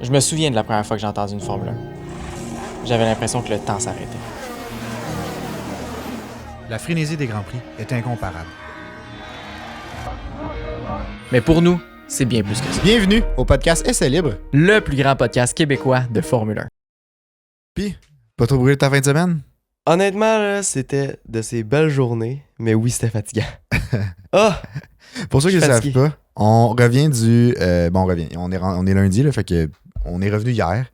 Je me souviens de la première fois que j'ai entendu une Formule 1. J'avais l'impression que le temps s'arrêtait. La frénésie des Grands Prix est incomparable. Mais pour nous, c'est bien plus que ça. Bienvenue au podcast Essai Libre. Le plus grand podcast québécois de Formule 1. Puis, pas trop brûlé ta fin de semaine? Honnêtement, là, c'était de ces belles journées, mais oui, c'était fatigant. Ah! Pour ceux qui Je ne suis savent fatigué. pas, on revient du... on revient. On est lundi, là, fait que on est revenu hier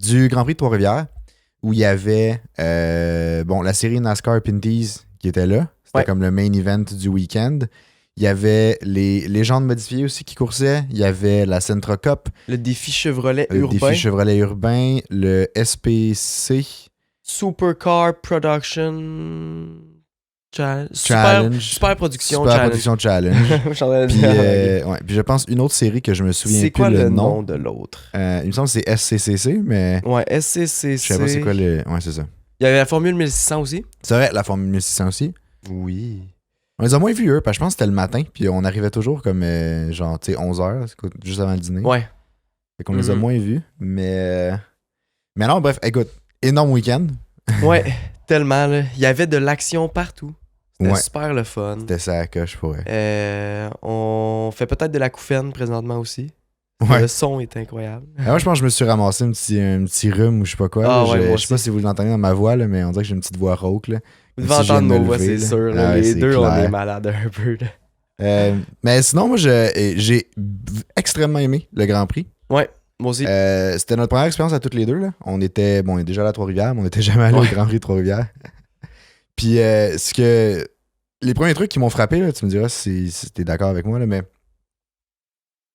du Grand Prix de Trois-Rivières où il y avait la série NASCAR Pinties qui était là. C'était Ouais. comme le main event du week-end. Il y avait les légendes modifiées aussi qui coursaient. Il y avait la Sentra Cup, Le défi Chevrolet le urbain, défi Chevrolet urbain, le SPC Supercar Production Challenge. Challenge. Super Production Super Challenge. Production Challenge. Je suis en train de Puis, dire. puis je pense une autre série que je me souviens C'est plus quoi le nom. nom de l'autre? Il me semble que c'est SCCC, mais Ouais, je SCCC. sais pas c'est quoi le... Ouais, c'est ça. Il y avait la Formule 1600 aussi? C'est vrai, la Formule 1600 aussi. Oui. On les a moins vus, eux, parce que je pense que c'était le matin, puis on arrivait toujours comme, genre, tu sais, 11h, juste avant le dîner. Ouais. Fait qu'on les a Mhm. moins vus, mais non, bref, écoute, énorme week-end. Ouais, tellement, là. Il y avait de l'action partout. C'était Ouais. super le fun. C'était ça à coche pour eux. On fait peut-être de la couffaine présentement aussi. Ouais. Le son est incroyable. Moi, je pense que je me suis ramassé un petit rhume ou je sais pas quoi. Ah là. ouais, moi Je sais pas aussi. si vous l'entendez dans ma voix, là, mais on dirait que j'ai une petite voix rauque. Là. Vous Comme devez si je viens entendre de me nos voix, lever, c'est là. sûr. là. Ah ouais, Les c'est deux, on clair. est malades un peu. Là. Mais sinon, moi, j'ai extrêmement aimé le Grand Prix. Ouais, moi aussi. C'était notre première expérience à toutes les deux. Là. On est déjà allé à Trois-Rivières, mais on n'était jamais allé au Ouais. Grand Prix de Trois-Rivières. Puis, les premiers trucs qui m'ont frappé, là, tu me diras si t'es d'accord avec moi, là, mais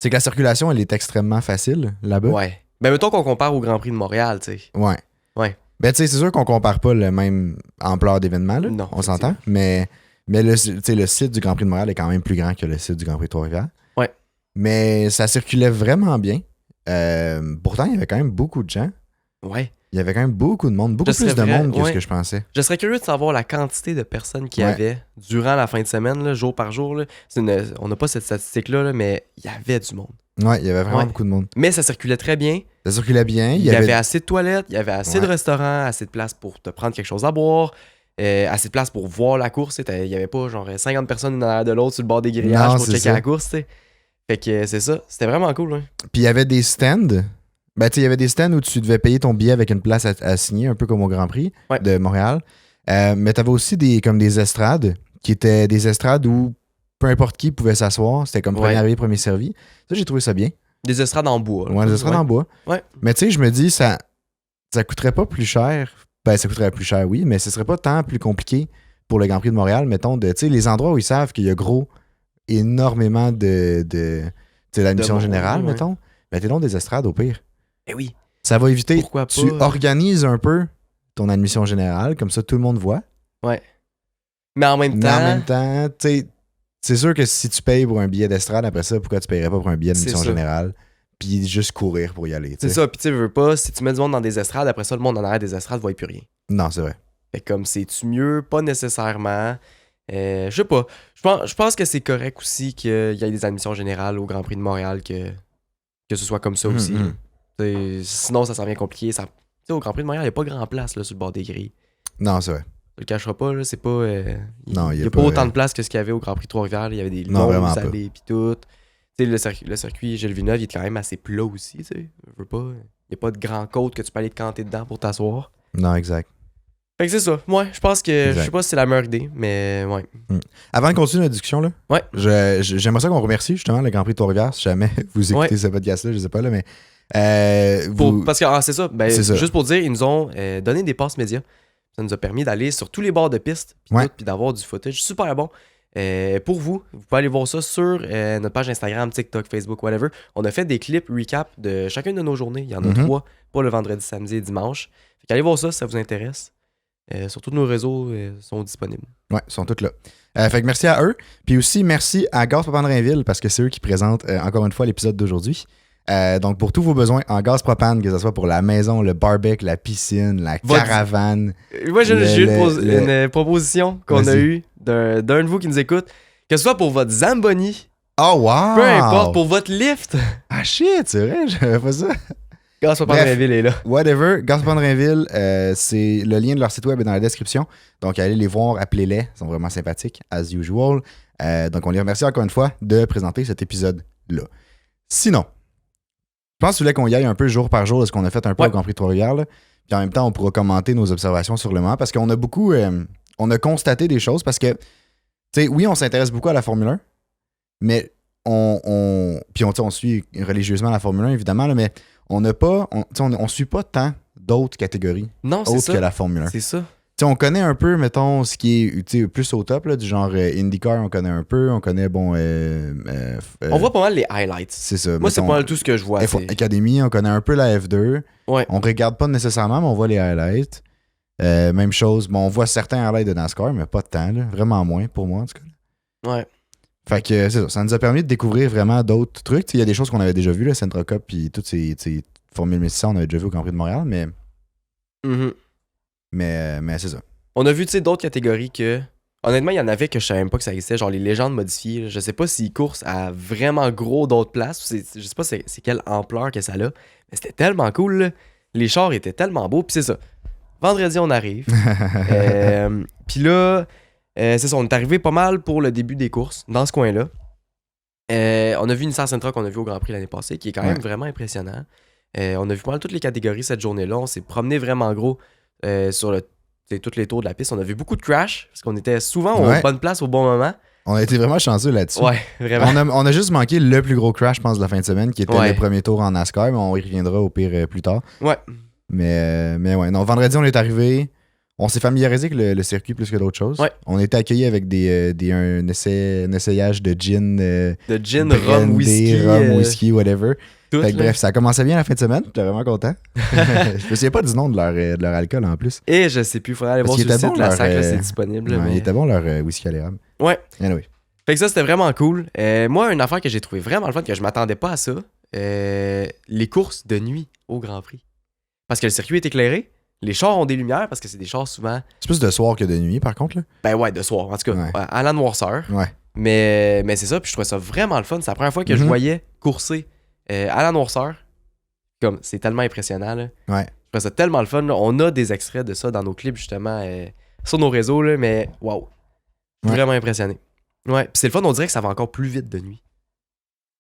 c'est que la circulation, elle est extrêmement facile là-bas. Ouais. Ben, mettons qu'on compare au Grand Prix de Montréal, tu sais. Ouais. Ouais. Ben, tu sais, c'est sûr qu'on compare pas le même ampleur d'événement, là. Non, On s'entend. Mais le site du Grand Prix de Montréal est quand même plus grand que le site du Grand Prix de Trois-Rivières. Ouais. Mais ça circulait vraiment bien. Pourtant, il y avait quand même beaucoup de gens. Ouais. Il y avait quand même beaucoup de monde. Beaucoup Je plus de serais monde que ouais. ce que je pensais. Je serais curieux de savoir la quantité de personnes qu'il y Ouais. avait durant la fin de semaine, là, jour par jour. Là. On n'a pas cette statistique-là, là, mais il y avait du monde. Ouais, il y avait vraiment Ouais. beaucoup de monde. Mais ça circulait très bien. Ça circulait bien. Il y avait assez de toilettes, il y avait assez de Ouais. restaurants, assez de place pour te prendre quelque chose à boire, assez de place pour voir la course. Il n'y avait pas genre 50 personnes une derrière de l'autre sur le bord des grillages Non, pour c'est checker ça. la course. T'sais. Fait que c'est ça. C'était vraiment cool. Hein. Puis il y avait des stands. Ben, tu sais, il y avait des stands où tu devais payer ton billet avec une place à signer, un peu comme au Grand Prix Ouais. de Montréal. Mais tu avais aussi comme des estrades, qui étaient des estrades où peu importe qui pouvait s'asseoir. C'était comme premier Ouais. arrivé, premier servi. Ça, j'ai trouvé ça bien. Des estrades en bois. là. Ouais, des estrades en bois. Ouais. Mais tu sais, je me dis, ça coûterait pas plus cher. Ben, ça coûterait plus cher, oui, mais ce serait pas tant plus compliqué pour le Grand Prix de Montréal, mettons, tu sais, les endroits où ils savent qu'il y a énormément de l'admission monde, générale, ouais. mettons. Ben, t'es donc des estrades au pire. Eh oui. Ça va éviter. Pourquoi pas? Tu organises un peu ton admission générale, comme ça tout le monde voit. Mais en même Mais temps, en même temps, tu sais, c'est sûr que si tu payes pour un billet d'estrade, après ça, pourquoi tu paierais pas pour un billet d'admission C'est ça. générale? Puis juste courir pour y aller. tu c'est sais. ça. Puis tu sais, veux pas, si tu mets du monde dans des estrades, après ça, le monde en arrière des estrades voit plus rien. Non, c'est vrai. Fait que comme c'est-tu mieux? Pas nécessairement. Je sais pas. Je pense que c'est correct aussi qu'il y ait des admissions générales au Grand Prix de Montréal, que ce soit comme ça aussi. Mhm. T'sais, sinon, ça s'en vient compliqué. T'sais, au Grand Prix de Montréal, il n'y a pas grand place là, sur le bord des grilles. Non, c'est vrai. Je le cachera pas, là, c'est pas. Non, il y a pas autant de place que ce qu'il y avait au Grand Prix de Trois-Rivières. Il y avait des Non, longues vraiment pas. allées pis tout. T'sais, le circuit Gilles Villeneuve, il est quand même assez plat aussi. Je veux pas. Il n'y a pas de grand côte que tu peux aller te canter dedans pour t'asseoir. Non, exact. Fait que c'est ça. Ouais, je pense que. Exact. Je sais pas si c'est la meilleure idée, mais ouais. Avant de continuer notre discussion, là, Ouais. j'aimerais ça qu'on remercie justement le Grand Prix de Trois-Rivières. Si jamais vous écoutez Ouais. ce podcast-là, je sais pas, là, mais. Parce que c'est ça. Ben, C'est ça. juste pour dire, ils nous ont donné des passes médias. Ça nous a permis d'aller sur tous les bords de piste puis Ouais. tout, puis d'avoir du footage super bon. Pour vous pouvez aller voir ça sur notre page Instagram, TikTok, Facebook, whatever. On a fait des clips recap de chacune de nos journées. Il y en a 3 pour le vendredi, samedi et dimanche. Fait qu'allez voir ça si ça vous intéresse. Sur tous nos réseaux sont disponibles. Ouais, ils sont tous là. Fait que merci à eux. Puis aussi, merci à Gaz Propane Rainville parce que c'est eux qui présentent encore une fois l'épisode d'aujourd'hui. Donc, pour tous vos besoins en gaz propane, que ce soit pour la maison, le barbecue, la piscine, la caravane. Moi, j'ai Le- une proposition qu'on a Vas-y. eue d'un de vous qui nous écoute. Que ce soit pour votre Zamboni, Oh, wow! peu importe, pour votre lift. Ah, shit, c'est vrai, j'avais pas ça. Grâce Papa Drainville est là. Whatever, Gaz Drainville, c'est le lien de leur site web est dans la description. Donc, allez les voir, appelez-les. Ils sont vraiment sympathiques, as usual. Donc, on les remercie encore une fois de présenter cet épisode-là. Sinon, je pense que tu voulais qu'on y aille un peu jour par jour de ce qu'on a fait un peu au Grand Prix de Trois-Rivières. Là. Puis en même temps, on pourra commenter nos observations sur le moment parce qu'on a beaucoup... on a constaté des choses parce que, tu sais, oui, on s'intéresse beaucoup à la Formule 1, mais puis on suit religieusement la Formule 1, évidemment, là, mais on n'a pas... On suit pas tant d'autres catégories autres que la Formule 1. C'est ça. T'sais, on connaît un peu, mettons, ce qui est plus au top, là, du genre IndyCar, on connaît un peu, on connaît, bon... on voit pas mal les highlights. C'est ça. Moi, c'est pas mal tout ce que je vois. F1 Academy, on connaît un peu la F2. Ouais. On regarde pas nécessairement, mais on voit les highlights. Même chose, bon, on voit certains highlights de NASCAR, mais pas de temps, là. Vraiment moins, pour moi, en tout cas. Ouais. Fait que c'est ça. Ça nous a permis de découvrir vraiment d'autres trucs. Il y a des choses qu'on avait déjà vues, là, Sentra Cup, puis toutes ces Formule 1600, on avait déjà vu au Grand Prix de Montréal, mais... Mm-hmm. Mais c'est ça. On a vu, tu sais, d'autres catégories que... Honnêtement, il y en avait que je savais même pas que ça existait, genre les légendes modifiées. Là. Je sais pas s'ils coursent à vraiment gros d'autres places. Je sais pas c'est quelle ampleur que ça a. Mais c'était tellement cool, là. Les chars étaient tellement beaux. Puis c'est ça. Vendredi, on arrive. Puis là, c'est ça, on est arrivé pas mal pour le début des courses, dans ce coin-là. On a vu une Nissan Sentra qu'on a vu au Grand Prix l'année passée, qui est quand même vraiment impressionnant. On a vu pas mal toutes les catégories cette journée-là. On s'est promené vraiment gros sur tous les tours de la piste. On a vu beaucoup de crash, parce qu'on était souvent aux bonnes places au bon moment. On a été vraiment chanceux là-dessus. Ouais, vraiment. On a juste manqué le plus gros crash, je pense, de la fin de semaine, qui était le premier tour en NASCAR, mais on y reviendra au pire plus tard. Ouais. Mais ouais, non, vendredi, on est arrivé. On s'est familiarisé avec le circuit plus que d'autres choses. Ouais. On a été accueillis avec un essayage de gin. De gin, brandy, rhum, whisky, whatever. Tout, fait que, bref, ça a commencé bien la fin de semaine. J'étais vraiment content. Je me souviens pas du nom de leur alcool en plus. Et je sais plus, il faudrait aller voir sur le site, la SAC, là, c'est disponible. Ouais, mais... Il était bon leur whisky à l'érable. Ouais. Anyway. Fait que ça, c'était vraiment cool. Moi, une affaire que j'ai trouvé vraiment le fun, que je m'attendais pas à ça, les courses de nuit au Grand Prix. Parce que le circuit est éclairé, les chars ont des lumières, parce que c'est des chars souvent... C'est plus de soir que de nuit, par contre. Là. Ben ouais, de soir, en tout cas, à la noirceur. Ouais. Mais c'est ça, puis je trouvais ça vraiment le fun. C'est la première fois que je voyais courser à la noirceur. Comme, c'est tellement impressionnant, là. Ouais. Je trouvais ça tellement le fun, là. On a des extraits de ça dans nos clips, justement, sur nos réseaux, là, mais waouh. Vraiment impressionné. Ouais, puis c'est le fun, on dirait que ça va encore plus vite de nuit.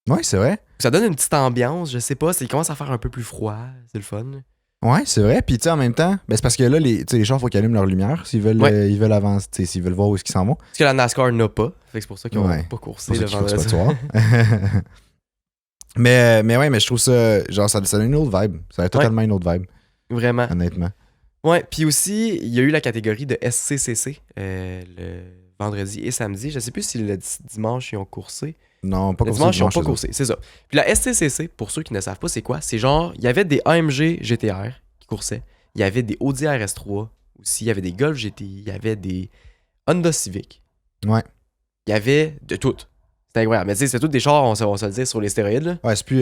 Ouais, c'est vrai. Ça donne une petite ambiance, je sais pas, il commence à faire un peu plus froid, c'est le fun. Ouais, c'est vrai. Puis tu sais, en même temps, ben, c'est parce que là, les chars, il faut qu'ils allument leur lumière s'ils veulent, ils veulent avancer, s'ils veulent voir où est-ce qu'ils s'en vont. Parce que la NASCAR n'a pas, fait que c'est pour ça qu'ils n'ont pas coursé le vendredi. mais je trouve ça, genre, ça donne une autre vibe. Ça a totalement une autre vibe. Vraiment. Honnêtement. Ouais, puis aussi, il y a eu la catégorie de SCCC le vendredi et samedi. Je sais plus si le dimanche ils ont coursé. Non, pas coursé. Le dimanche, ils n'ont pas coursé, c'est ça. Puis la SCCC, pour ceux qui ne savent pas c'est quoi, c'est genre, il y avait des AMG GTR qui coursaient, il y avait des Audi RS3 aussi, il y avait des Golf GTI, il y avait des Honda Civic. Ouais. Il y avait de tout. C'était incroyable. Mais tu sais, c'est tous des chars, on se le dire, sur les stéroïdes. Là. Ouais, c'est plus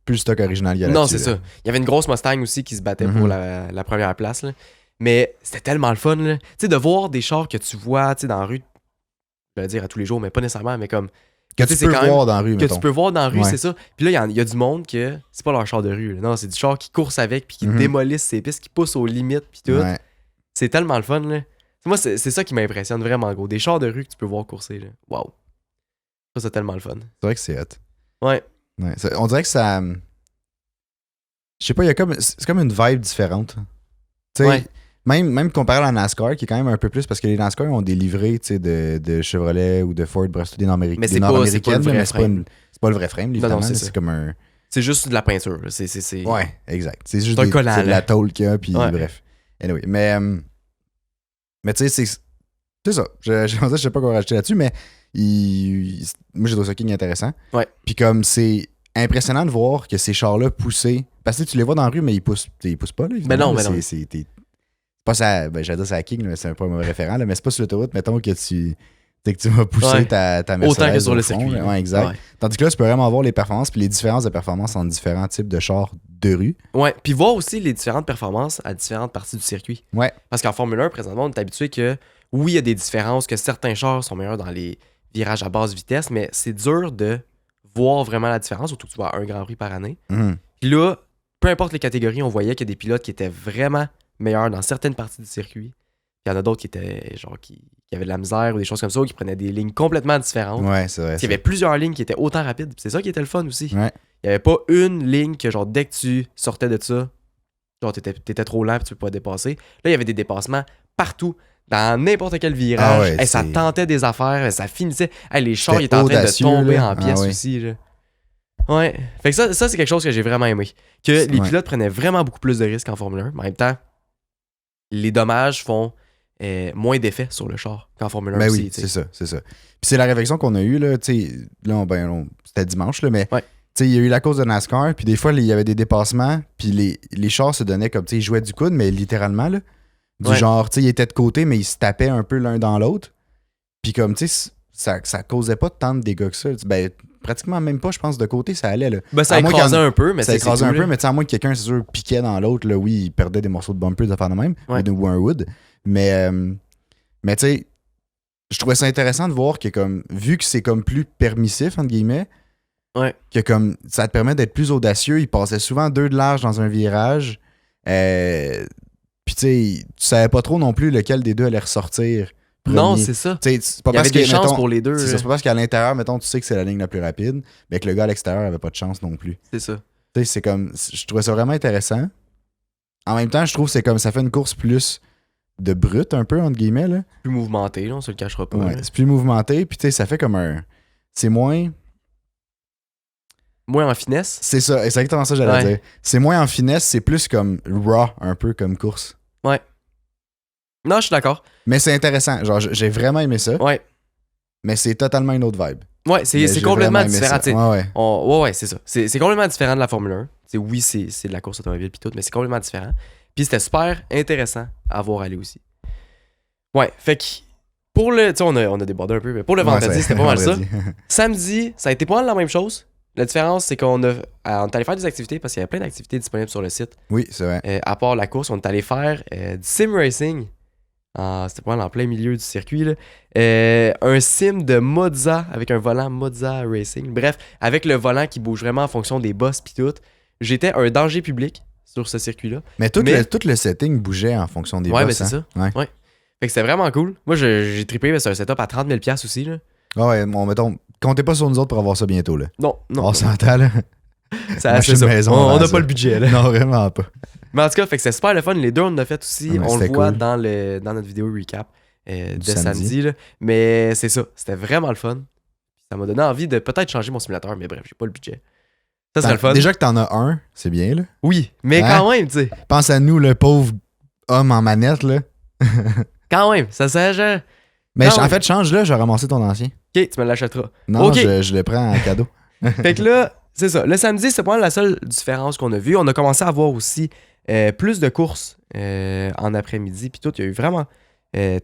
le stock original. Non, c'est ça. Il y avait une grosse Mustang aussi qui se battait pour la première place. Là. Mais c'était tellement le fun. Tu sais, de voir des chars que tu vois dans la rue, je vais dire à tous les jours, mais pas nécessairement, mais comme... Que tu peux voir dans la rue, Que tu peux voir dans la rue, ouais. c'est ça. Puis là, il y a du monde que c'est pas leur char de rue. Là. Non, c'est du char qui course avec, puis qui démolissent ses pistes, qui poussent aux limites, puis tout. Ouais. C'est tellement le fun, là. Moi, c'est ça qui m'impressionne vraiment, gros. Des chars de rue que tu peux voir courser, là. Waouh. Ça, c'est tellement le fun. C'est vrai que c'est hot. Ouais. On dirait que ça... Je sais pas, c'est comme une vibe différente. Tu sais, même comparé à la NASCAR, qui est quand même un peu plus, parce que les NASCAR ont des livrées de Chevrolet ou de Ford, bref, des Nord-américaines, mais c'est pas le vrai frame, évidemment. Non, c'est comme un... C'est juste de la peinture. Ouais, exact. C'est juste un collant, de la tôle qu'il y a, puis bref. Anyway, mais tu sais, c'est ça. Je sais pas quoi rajouter là-dessus, mais moi, j'ai trouvé ça king intéressant. Ouais. Puis comme c'est impressionnant de voir que ces chars-là poussés, parce que tu les vois dans la rue, mais ils poussent pas, là. Mais non, mais non. C'est pas ça, ben j'allais dire ça à King, mais c'est un peu un mauvais référent, là, mais c'est pas sur l'autoroute, mettons que tu vas pousser ta Mercedes. Autant que sur le circuit. Là. Ouais, exact. Ouais. Tandis que là, tu peux vraiment voir les performances puis les différences de performance entre différents types de chars de rue. Ouais, puis voir aussi les différentes performances à différentes parties du circuit. Ouais. Parce qu'en Formule 1, présentement, on est habitué que oui, il y a des différences, que certains chars sont meilleurs dans les virages à basse vitesse, mais c'est dur de voir vraiment la différence, surtout que tu vois un Grand Prix par année. Puis là, peu importe les catégories, on voyait qu'il y a des pilotes qui étaient vraiment meilleurs dans certaines parties du circuit. Puis il y en a d'autres qui étaient genre qui avaient de la misère ou des choses comme ça, ou qui prenaient des lignes complètement différentes. Ouais, c'est vrai. Il y avait plusieurs lignes qui étaient autant rapides. Puis c'est ça qui était le fun aussi. Ouais. Il n'y avait pas une ligne que genre dès que tu sortais de ça, genre t'étais trop lent et tu peux pas dépasser. Là, il y avait des dépassements partout. Dans n'importe quel virage. Ah ouais, Hey, ça c'est- tentait des affaires, ça finissait. Hey, les chars, ils C'était étaient en train de audacieux, tomber là. en pièces Ah ouais. aussi. Là. Ouais. Fait que ça c'est quelque chose que j'ai vraiment aimé. Que les Ouais. pilotes prenaient vraiment beaucoup plus de risques en Formule 1. Mais en même temps, les dommages font moins d'effet sur le char qu'en Formule 1 Ben aussi. oui, tu c'est sais. ça, c'est ça. Puis c'est la réflexion qu'on a eue, là, tu sais, là, c'était dimanche, là, mais Ouais. tu sais, il y a eu la course de NASCAR, puis des fois, il y avait des dépassements, puis les chars se donnaient comme, tu sais, ils jouaient du coude, mais littéralement, là, du Ouais. genre, tu sais, ils étaient de côté, mais ils se tapaient un peu l'un dans l'autre, puis comme, tu sais, ça causait pas tant de dégâts que ça. Ben, pratiquement même pas, je pense, de côté, ça allait, là. Ben, ça À moins écrasait qu'il y en- un peu, mais Ça c'est écrasait tout, un peu, là. mais tu sais, à moins que quelqu'un, c'est sûr, piquait dans l'autre, là, oui, il perdait des morceaux de bumper, de faire de même, Ouais. ou un wood. Mais tu sais, je trouvais ça intéressant de voir que, comme, vu que c'est comme plus permissif, entre guillemets, Ouais. que comme ça te permet d'être plus audacieux. Il passait souvent 2 de large dans un virage. Puis tu sais, tu savais pas trop non plus lequel des deux allait ressortir. Non, premier. c'est ça. Tu sais, c'est pas Il y avait parce que, des chances mettons, pour les deux. c'est ça, là. c'est pas parce qu'à l'intérieur, mettons, tu sais que c'est la ligne la plus rapide, mais que le gars à l'extérieur avait pas de chance non plus. C'est ça. Tu sais, c'est comme. Je trouvais ça vraiment intéressant. En même temps, je trouve que c'est comme ça fait une course plus de brut, un peu, entre guillemets, là. Plus mouvementé, là, on se le cachera pas. Ouais, là. c'est plus mouvementé, puis tu sais, ça fait comme un. C'est moins. Moins en finesse. C'est ça, c'est exactement ça que j'allais Ouais. dire. C'est moins en finesse, c'est plus comme raw, un peu comme course. Non, je suis d'accord. Mais c'est intéressant. Genre, j'ai vraiment aimé ça, Ouais. mais c'est totalement une autre vibe. Ouais, Mais c'est j'ai complètement vraiment aimé différent. ça. tu sais. Ouais, ouais. Ouais, c'est ça. C'est complètement différent de la Formule 1. T'sais, oui, c'est de la course automobile pis tout, mais c'est complètement différent. Puis c'était super intéressant à voir aller aussi. Ouais, fait que pour le. Tu sais, on a débordé un peu, mais pour le vendredi, Ouais, c'était pas mal ça. vendredi. Samedi, ça a été pas mal la même chose. La différence, c'est qu'on est allé faire des activités parce qu'il y avait plein d'activités disponibles sur le site. Oui, c'est vrai. À part la course, on est allé faire du sim racing. C'était pas mal en plein milieu du circuit. Là. Un sim de Monza avec un volant Monza Racing. Bref, avec le volant qui bouge vraiment en fonction des bosses pis tout. J'étais un danger public sur ce circuit-là. Mais tout, Mais- tout le setting bougeait en fonction des Ouais, boss, mais c'est hein. ça. Ouais. Ouais. Fait que c'était vraiment cool. Moi, j'ai trippé, mais c'est un setup à 30 000$ aussi. Là. Ah ouais, bon, mettons, comptez pas sur nous autres pour avoir ça bientôt, là. Non, non. On s'entend, là. Ça- Machine c'est ça. maison On avant n'a ça. pas le budget. Là. Non, vraiment pas. Mais en tout cas, fait que c'est super le fun. Les deux, on l'a fait aussi. Ouais, On le c'était voit cool. dans notre vidéo recap de Du samedi. samedi. Là. Mais c'est ça. C'était vraiment le fun. Ça m'a donné envie de peut-être changer mon simulateur, mais bref, j'ai pas le budget. Ça serait le fun. Déjà que t'en as un, c'est bien, là. Oui, mais Hein? quand même, tu sais. Pense à nous, le pauvre homme en manette, là. Quand même, ça sert. Mais Non, en ouais. fait, change-le, je vais ramasser ton ancien. Ok, tu me l'achèteras. Non, Ok. je le prends en cadeau. Fait que là, c'est ça. Le samedi, c'est pas mal la seule différence qu'on a vue. On a commencé à voir aussi plus de courses en après-midi. Puis tout, il y a eu vraiment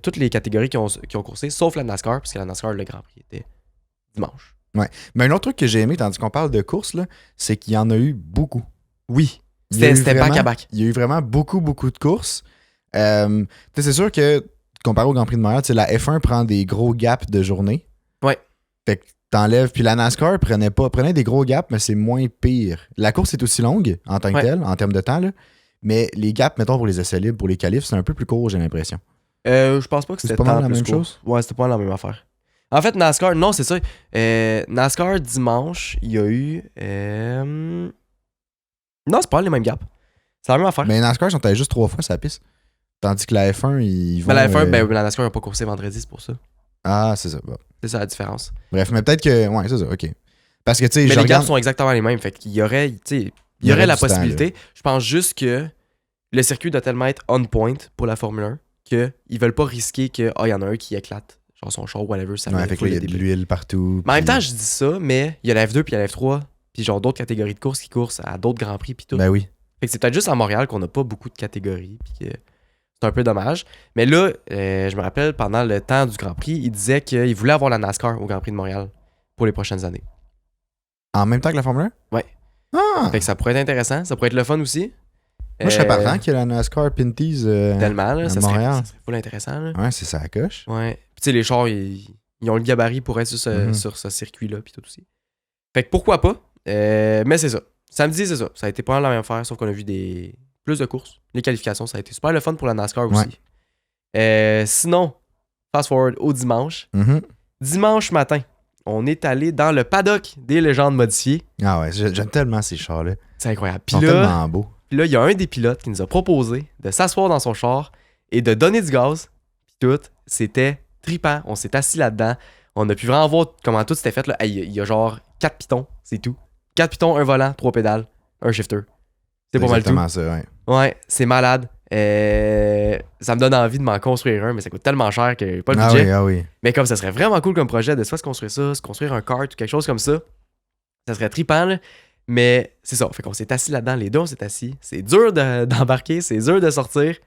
toutes les catégories qui ont coursé, sauf la NASCAR, parce que la NASCAR, le Grand Prix était dimanche. Mais un autre truc que j'ai aimé, tandis qu'on parle de course, là, c'est qu'il y en a eu beaucoup. Oui. Il y a eu C'était vraiment- back-à-back. Il y a eu vraiment beaucoup de courses. Tu sais, c'est sûr que, comparé au Grand Prix de Montréal, tu sais, la F1 prend des gros gaps de journée. Ouais. Fait que t'enlèves. Puis la NASCAR prenait des gros gaps, mais c'est moins pire. La course est aussi longue en tant que Ouais. telle, en termes de temps, là. Mais les gaps, mettons, pour les essais libres, pour les qualifs, c'est un peu plus court, j'ai l'impression. Je pense pas que C'est c'était pas mal tant la plus même court. chose? Ouais, c'était pas mal la même affaire. En fait, NASCAR, non, c'est ça. NASCAR, dimanche, il y a eu... Non, c'est pas les mêmes gaps. C'est la même affaire. Mais les NASCAR sont allés juste 3 fois sa piste. Tandis que la F1, ils vont. Mais la F1, ben, la NASCAR n'a pas coursé vendredi, c'est pour ça. Ah, c'est ça. Bon. C'est ça la différence. Bref, mais peut-être que. Ouais, c'est ça, ok. Parce que, tu sais, Mais je les regarde. gaps sont exactement les mêmes. Fait qu'il y aurait, tu sais, Il y aurait la du temps, possibilité. Je pense juste que le circuit doit tellement être on point pour la Formule 1 qu'ils veulent pas risquer que, il y en a un qui éclate. Genre son char, whatever, ça Ouais, va fait que là, il y a de l'huile partout. Mais en même puis- temps, je dis ça, mais il y a la F2 puis il y a la F3, puis genre d'autres catégories de courses qui coursent à d'autres grands prix puis tout. Ben oui. Fait que c'est peut-être juste à Montréal qu'on n'a pas beaucoup de catégories, puis que c'est un peu dommage. Mais là, je me rappelle, pendant le temps du Grand Prix, il disait qu'il voulait avoir la NASCAR au Grand Prix de Montréal pour les prochaines années. En même temps que la Formule 1? Ouais. Ah! Fait que ça pourrait être intéressant, ça pourrait être le fun aussi. Moi, je serais partant qu'il y ait la NASCAR Pinties. Tellement, là, à ça serait Montréal. full intéressant. Là. Ouais, c'est ça la coche. Ouais. Puis tu sais, les chars, ils ont le gabarit pour être sur Mhm. sur ce circuit-là, puis tout aussi. Fait que pourquoi pas? Mais c'est ça. Samedi, c'est ça. Ça a été pas mal la même affaire, sauf qu'on a vu plus de courses. Les qualifications, ça a été super le fun pour la NASCAR aussi. Sinon, fast forward au dimanche. Dimanche matin, on est allé dans le paddock des légendes modifiées. Ah ouais, j'aime tellement ces chars-là. C'est incroyable. Ils sont tellement beaux. Puis là, il y a un des pilotes qui nous a proposé de s'asseoir dans son char et de donner du gaz. Puis tout, c'était trippant. On s'est assis là-dedans. On a pu vraiment voir comment tout s'était fait. Là. Il y a genre 4 pitons, c'est tout. 4 pitons, un volant, 3 pédales, un shifter. C'est pas mal tout. Exactement ça, ouais. Ouais, c'est malade. Ça me donne envie de m'en construire un, mais ça coûte tellement cher que j'ai pas le budget. Ah oui. Mais comme ça serait vraiment cool comme projet de soit se construire ça, se construire un kart ou quelque chose comme ça, ça serait trippant, là. Mais c'est ça. Fait qu'on s'est assis là-dedans, les deux, on s'est assis. C'est dur d'embarquer, c'est dur de sortir.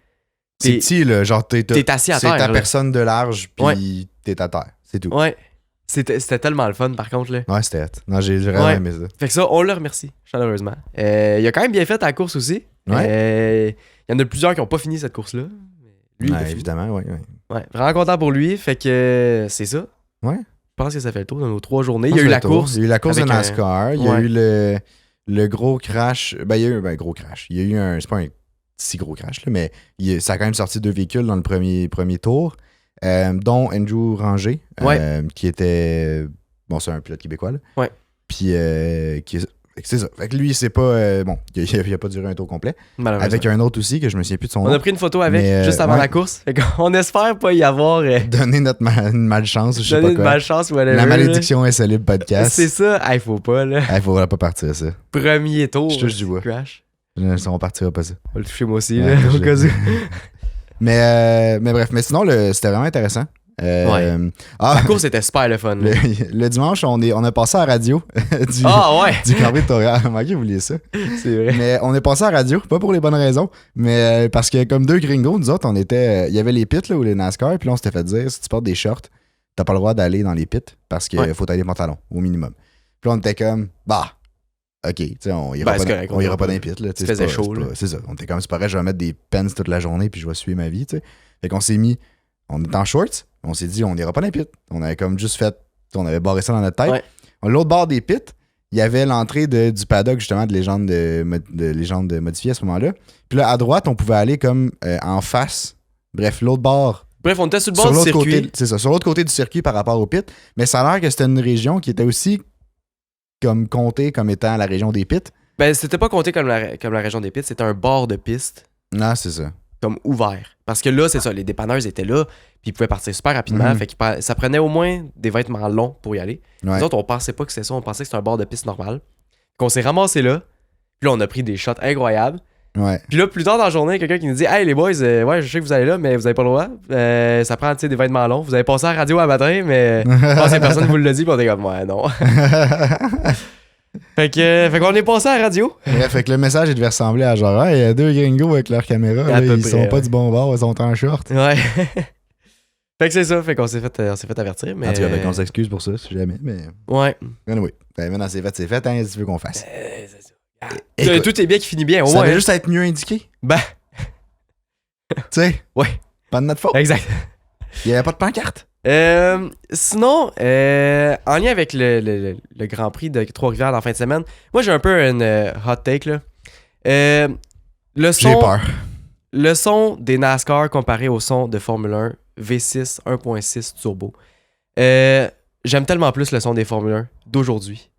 C'est petit, là. Genre, t'es assis à terre. C'est ta là. personne de large, puis t'es à terre. C'est tout. Ouais. C'était tellement le fun, par contre, là. Ouais, c'était hot. Non, j'ai vraiment aimé ça. Fait que ça, on le remercie, chaleureusement. Il a quand même bien fait à la course aussi. Il y en a plusieurs qui n'ont pas fini cette course-là. Lui, évidemment, oui. Ouais, vraiment content pour lui. Fait que c'est ça. Ouais. Je pense que ça fait le tour de nos 3 journées. Il y a eu la course. Il y a eu la course de NASCAR. Il y a eu le gros crash. Ben, il y a eu un gros crash. Il y a eu un. C'est pas un si gros crash, là, mais ça a quand même sorti 2 véhicules dans le premier tour, dont Andrew Ranger, qui était. Bon, c'est un pilote québécois, là. Ouais. Puis, c'est ça. Fait que lui, c'est pas. Bon, il a pas duré un tour complet. Avec un autre aussi que je me souviens plus de son nom. On a pris une photo avec juste avant la course. Fait qu'on espère pas y avoir. Donner notre malchance, je sais pas quoi. Donner une malchance ou whatever. La malédiction est solide podcast. C'est ça. Il faut pas, là. Il faudra pas partir ça. Premier tour. Je touche du bois. Crash. On partira pas ça. On va le toucher moi aussi, là, au cas où. mais bref, mais sinon, c'était vraiment intéressant. La course était super le fun. Le dimanche, on a passé à la radio du Grand Prix de Toréal. Manquez, vous vouliez ça. C'est vrai. Mais on est passé à la radio, pas pour les bonnes raisons, mais parce que comme 2 gringos, nous autres, on était. Il y avait les pits là, ou les NASCAR, puis là, on s'était fait dire si tu portes des shorts, t'as pas le droit d'aller dans les pits parce qu'il faut t'aller pantalon, au minimum. Puis là, on était comme, OK, tu sais, on ira pas dans les pits. Il faisait chaud. C'est ça. On était comme, c'est pareil, je vais mettre des pants toute la journée puis je vais suivre ma vie, tu sais. Fait qu'on s'est mis, on était en shorts, on s'est dit, on ira pas dans les pits. On avait comme juste fait, on avait barré ça dans notre tête. Ouais. L'autre bord des pits, il y avait l'entrée du paddock, justement, de légende modifiée à ce moment-là. Puis là, à droite, on pouvait aller comme en face. Bref, l'autre bord. Bref, on était sur le bord du circuit. C'est ça, sur l'autre côté du circuit par rapport au pit. Mais ça a l'air que c'était une région qui était aussi comme comptée comme étant la région des pits. Ben, c'était pas compté comme la région des pits, c'était un bord de piste. Non, c'est ça. Comme ouvert. Parce que là, c'est ça, les dépanneurs étaient là, puis ils pouvaient partir super rapidement. Fait que ça prenait au moins des vêtements longs pour y aller. Nous autres, on pensait pas que c'était ça, on pensait que c'était un bord de piste normal. Qu'on s'est ramassé là, puis là, on a pris des shots incroyables. Ouais. Puis là, plus tard dans la journée, quelqu'un qui nous dit Hey les boys, je sais que vous allez là, mais vous avez pas le droit. Ça prend des vêtements longs. Vous avez passé à la radio à matin, mais je pense que personne vous l'a dit, puis on était comme ouais, non. Fait qu'on est passé à la radio. Bref, fait que le message il devait ressembler à genre il y a 2 gringos avec leur caméra, là, ils sont pas du bon bord, ils sont en short. Ouais. Fait que c'est ça, fait qu'on s'est fait avertir. Mais... En tout cas, on s'excuse pour ça, si jamais, mais. Ouais. Anyway, maintenant c'est fait, hein, si tu veux qu'on fasse. C'est ça. Tout est bien qui finit bien, au ça moins. va juste être mieux indiqué. Ben. Tu sais. Ouais. Pas de notre faute. Exact. Il n'y avait pas de pancarte. Sinon, en lien avec le Grand Prix de Trois-Rivières dans la fin de semaine, moi j'ai un peu une hot take là. J'ai peur. Le son des NASCAR comparé au son de Formule 1 V6 1.6 turbo. J'aime tellement plus le son des Formule 1 d'aujourd'hui.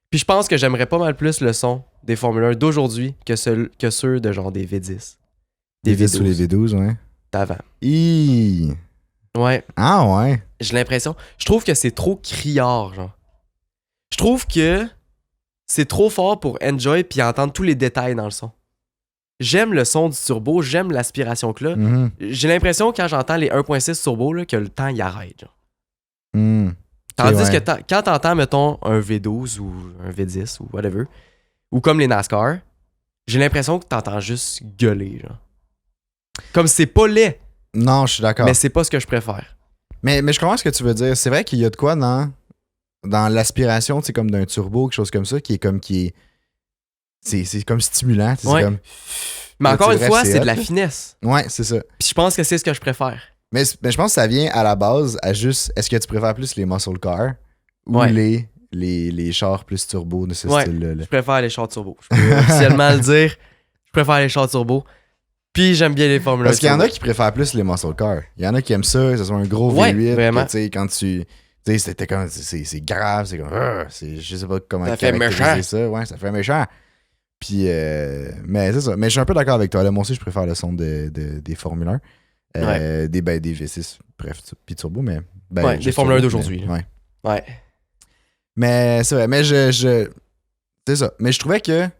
Puis je pense que j'aimerais pas mal plus le son des Formule 1 d'aujourd'hui que ceux de genre des V10. Des V10 ou les V12, ouais. D'avant. Ouais. Ah ouais. J'ai l'impression. Je trouve que c'est trop criard, genre. Je trouve que c'est trop fort pour enjoy puis entendre tous les détails dans le son. J'aime le son du turbo, j'aime l'aspiration que là. Mm-hmm. J'ai l'impression quand j'entends les 1.6 turbo là, que le temps il arrête, genre. Tandis que quand t'entends, mettons, un V12 ou un V10 ou whatever, ou comme les NASCAR, j'ai l'impression que t'entends juste gueuler, genre. Comme c'est pas laid. Non, je suis d'accord. Mais c'est pas ce que je préfère. Mais je comprends ce que tu veux dire. C'est vrai qu'il y a de quoi dans l'aspiration, tu sais, comme d'un turbo, quelque chose comme ça, c'est comme stimulant. Ouais. Comme, mais encore une fois, c'est hot, de la finesse. Ouais, c'est ça. Puis je pense que c'est ce que je préfère. Mais je pense que ça vient à la base à juste, est-ce que tu préfères plus les muscle cars ou les les chars plus turbo de ce Ouais, style-là. là. Je préfère les chars turbo. Je peux officiellement le dire. Je préfère les chars turbo. Puis j'aime bien les Formule 1 Parce qu'il y en a turbo. qui préfèrent plus les muscle cars. Il y en a qui aiment ça, que ce soit un gros Ouais, V8. vraiment. Que, tu sais, quand tu. Tu sais, c'était comme. C'est grave, c'est comme. Je sais pas comment Ça fait caractériser méchant. ça. Ouais, ça fait méchant. Puis, mais c'est ça. Mais je suis un peu d'accord avec toi. Là. Moi aussi, je préfère le son des Formule 1. Des V6, bref, puis turbo, mais. Ben, Ouais, juste des Formule 1 turbo, d'aujourd'hui, mais- là. Ouais. Ouais. Mais c'est vrai, mais c'est ça. Mais je trouvais que, tu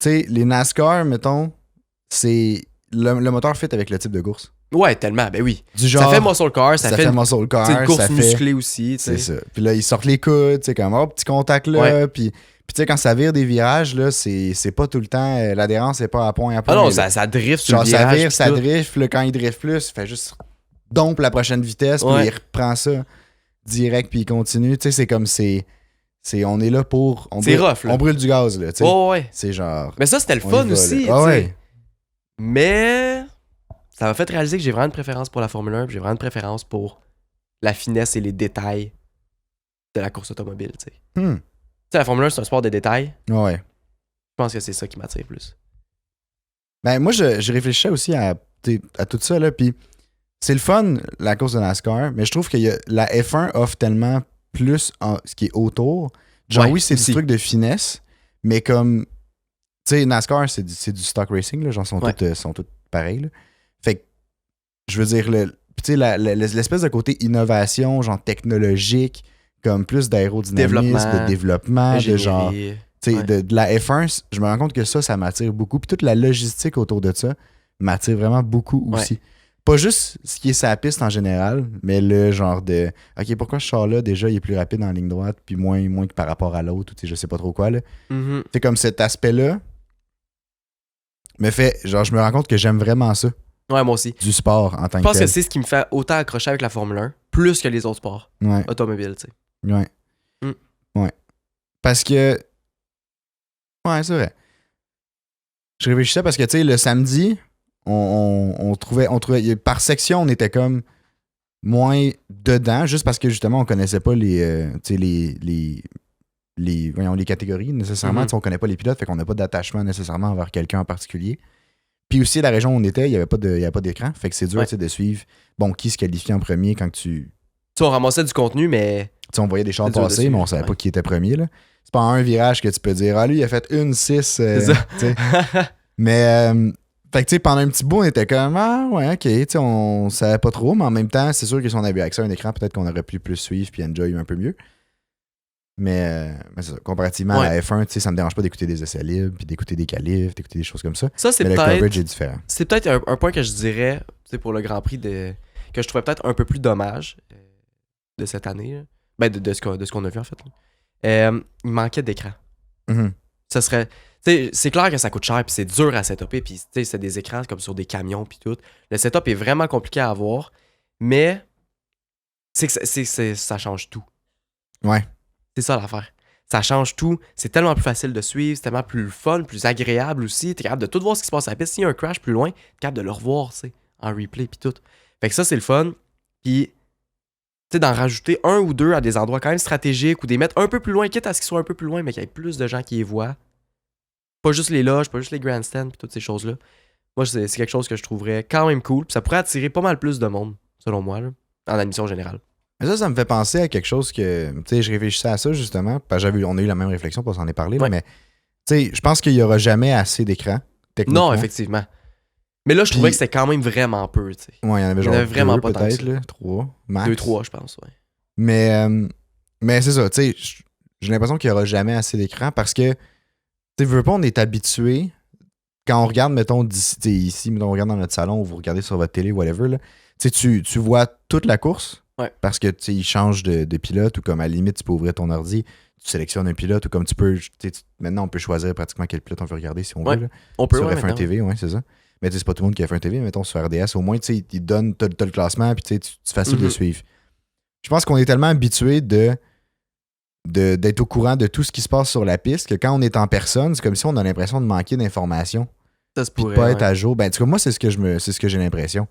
sais, les NASCAR, mettons, c'est. Le moteur fit avec le type de course. Ouais, tellement, ben oui. Du genre. Ça fait muscle car, ça fait une muscle car, petite course ça fait. musclée aussi. tu C'est sais. ça. Puis là, ils sortent les coudes, tu sais, comme, oh, petit contact là. Ouais. Puis tu sais, quand ça vire des virages, là, c'est pas tout le temps. L'adhérence, c'est pas à point à point. Ah non, mais là, ça drift sur genre, le ça virage. vire, pis ça tout. drift. Là, quand il drift plus, il fait juste dompe la prochaine vitesse. Puis Ouais. il reprend ça direct, puis il continue. Tu sais, c'est comme on est là pour. C'est rough, là. On brûle du gaz, là. Tu sais. Oh, ouais. C'est genre. Mais ça, c'était le on y fun va, aussi. là. Ah tu sais. ouais. Mais ça m'a fait réaliser que j'ai vraiment une préférence pour la Formule 1, puis j'ai vraiment une préférence pour la finesse et les détails de la course automobile. Tu sais, Hmm. Tu sais, la Formule 1, c'est un sport de détails. Ouais. Je pense que c'est ça qui m'attire plus. Ben, moi, je réfléchissais aussi à tout ça, là. Puis c'est le fun, la course de NASCAR, mais je trouve que la F1 offre tellement plus ce qui est autour. Genre, Ouais, oui, c'est du aussi. truc de finesse, mais comme. Tu sais, NASCAR, c'est du stock racing, là. Genre, sont toutes pareils, là. Fait que, je veux dire, tu sais, l'espèce de côté innovation, genre technologique, comme plus d'aérodynamisme, de développement, de genre. Ingénierie. Tu sais, Ouais. de la F1, je me rends compte que ça m'attire beaucoup. Puis toute la logistique autour de ça m'attire vraiment beaucoup aussi. Pas juste ce qui est sa piste en général, mais le genre de OK, pourquoi ce char-là, déjà, il est plus rapide en ligne droite, puis moins que par rapport à l'autre, ou tu sais, je sais pas trop quoi. Là. Mhm. C'est comme cet aspect-là me fait. Genre, je me rends compte que j'aime vraiment ça, Ouais, moi aussi. du sport en tant Je que pense que tel. c'est ce qui me fait autant accrocher avec la Formule 1, plus que les autres sports Ouais, automobiles. Tu sais. ouais. Mm. Ouais. Parce que. Ouais, c'est vrai. Je réfléchissais parce que, tu sais, le samedi, on trouvait. Par section, on était comme moins dedans, juste parce que, justement, on connaissait pas tu sais, les catégories nécessairement. Mhm. Tu sais, on connaît pas les pilotes, fait qu'on n'a pas d'attachement nécessairement envers quelqu'un en particulier. Puis aussi, la région où on était, il n'y avait pas d'écran, fait que c'est dur Ouais. tu sais, de suivre, bon, qui se qualifie en premier quand tu. Tu sais, on ramassait du contenu, mais Tu sais, on voyait des chars C'est dur de passer, mais on suivre, savait ouais. pas qui était premier. Là. C'est pas en un virage que tu peux dire, ah, lui, il a fait une 6. C'est ça. tu sais. Mais, fait que, tu sais, pendant un petit bout, on était comme, ah, ouais, ok, tu sais, on savait pas trop, mais en même temps, c'est sûr que si on avait accès à un écran, peut-être qu'on aurait pu plus suivre puis enjoy un peu mieux. Mais c'est ça, comparativement à la F1, tu sais, ça me dérange pas d'écouter des essais libres, puis d'écouter des qualifs, d'écouter des choses comme ça. ça, c'est Mais le peut-être. coverage est différent. C'est peut-être un point que je dirais, tu sais, pour le Grand Prix que je trouvais peut-être un peu plus dommage de cette année. Là. Ben, de ce qu'on a vu, en fait. Là. Il manquait d'écran. Mhm. Ça serait. Tu sais, c'est clair que ça coûte cher, puis c'est dur à setuper, puis tu sais, c'est des écrans comme sur des camions, puis tout. Le setup est vraiment compliqué à avoir, mais c'est que ça change tout. Ouais. C'est ça l'affaire. Ça change tout. C'est tellement plus facile de suivre, c'est tellement plus fun, plus agréable aussi. T'es capable de tout voir ce qui se passe à la piste. S'il y a un crash plus loin, t'es capable de le revoir, tu sais, en replay puis tout. Fait que ça, c'est le fun. Puis, tu sais, d'en rajouter un ou deux à des endroits quand même stratégiques ou des mettre un peu plus loin, quitte à ce qu'ils soient un peu plus loin, mais qu'il y ait plus de gens qui les voient. Pas juste les loges, pas juste les grandstands puis toutes ces choses-là. Moi, c'est quelque chose que je trouverais quand même cool. Puis ça pourrait attirer pas mal plus de monde, selon moi, là, en admission générale. Mais ça me fait penser à quelque chose que, tu sais, je réfléchissais à ça justement, parce que on a eu la même réflexion, on s'en est parlé, là, Ouais. mais, tu sais, je pense qu'il y aura jamais assez d'écran, techniquement. Non, effectivement. Mais là, je trouvais que c'était quand même vraiment peu, tu sais. Ouais, il y en avait Il y genre en avait vraiment deux, pas tant que peut-être, ça. là, 3, max. 2-3, je pense, ouais. Mais c'est ça, tu sais, j'ai l'impression qu'il n'y aura jamais assez d'écran parce que, tu sais, veux pas, on est habitué, quand on regarde, mettons, ici, mettons, on regarde dans notre salon ou vous regardez sur votre télé, whatever, là, tu vois toute la course Ouais. parce que, tu sais, il change de pilote ou comme à la limite, tu peux ouvrir ton ordi, tu sélectionnes un pilote ou comme tu peux, maintenant, on peut choisir pratiquement quel pilote on veut regarder si on Ouais. veut, là. On peut, Sur ouais, F1 maintenant. TV, ouais, c'est ça. Mais tu sais, c'est pas tout le monde qui a F1 TV, mettons sur RDS, au moins, tu sais, ils donnent, t'as le classement, puis tu sais, c'est facile de Mhm. suivre. Je pense qu'on est tellement habitué d'être au courant de tout ce qui se passe sur la piste que quand on est en personne, c'est comme si on a l'impression de manquer d'informations Ça se puis de pourrait, pas ouais. être à jour. Ben, en tout cas, moi, c'est ce que j'ai l'impression.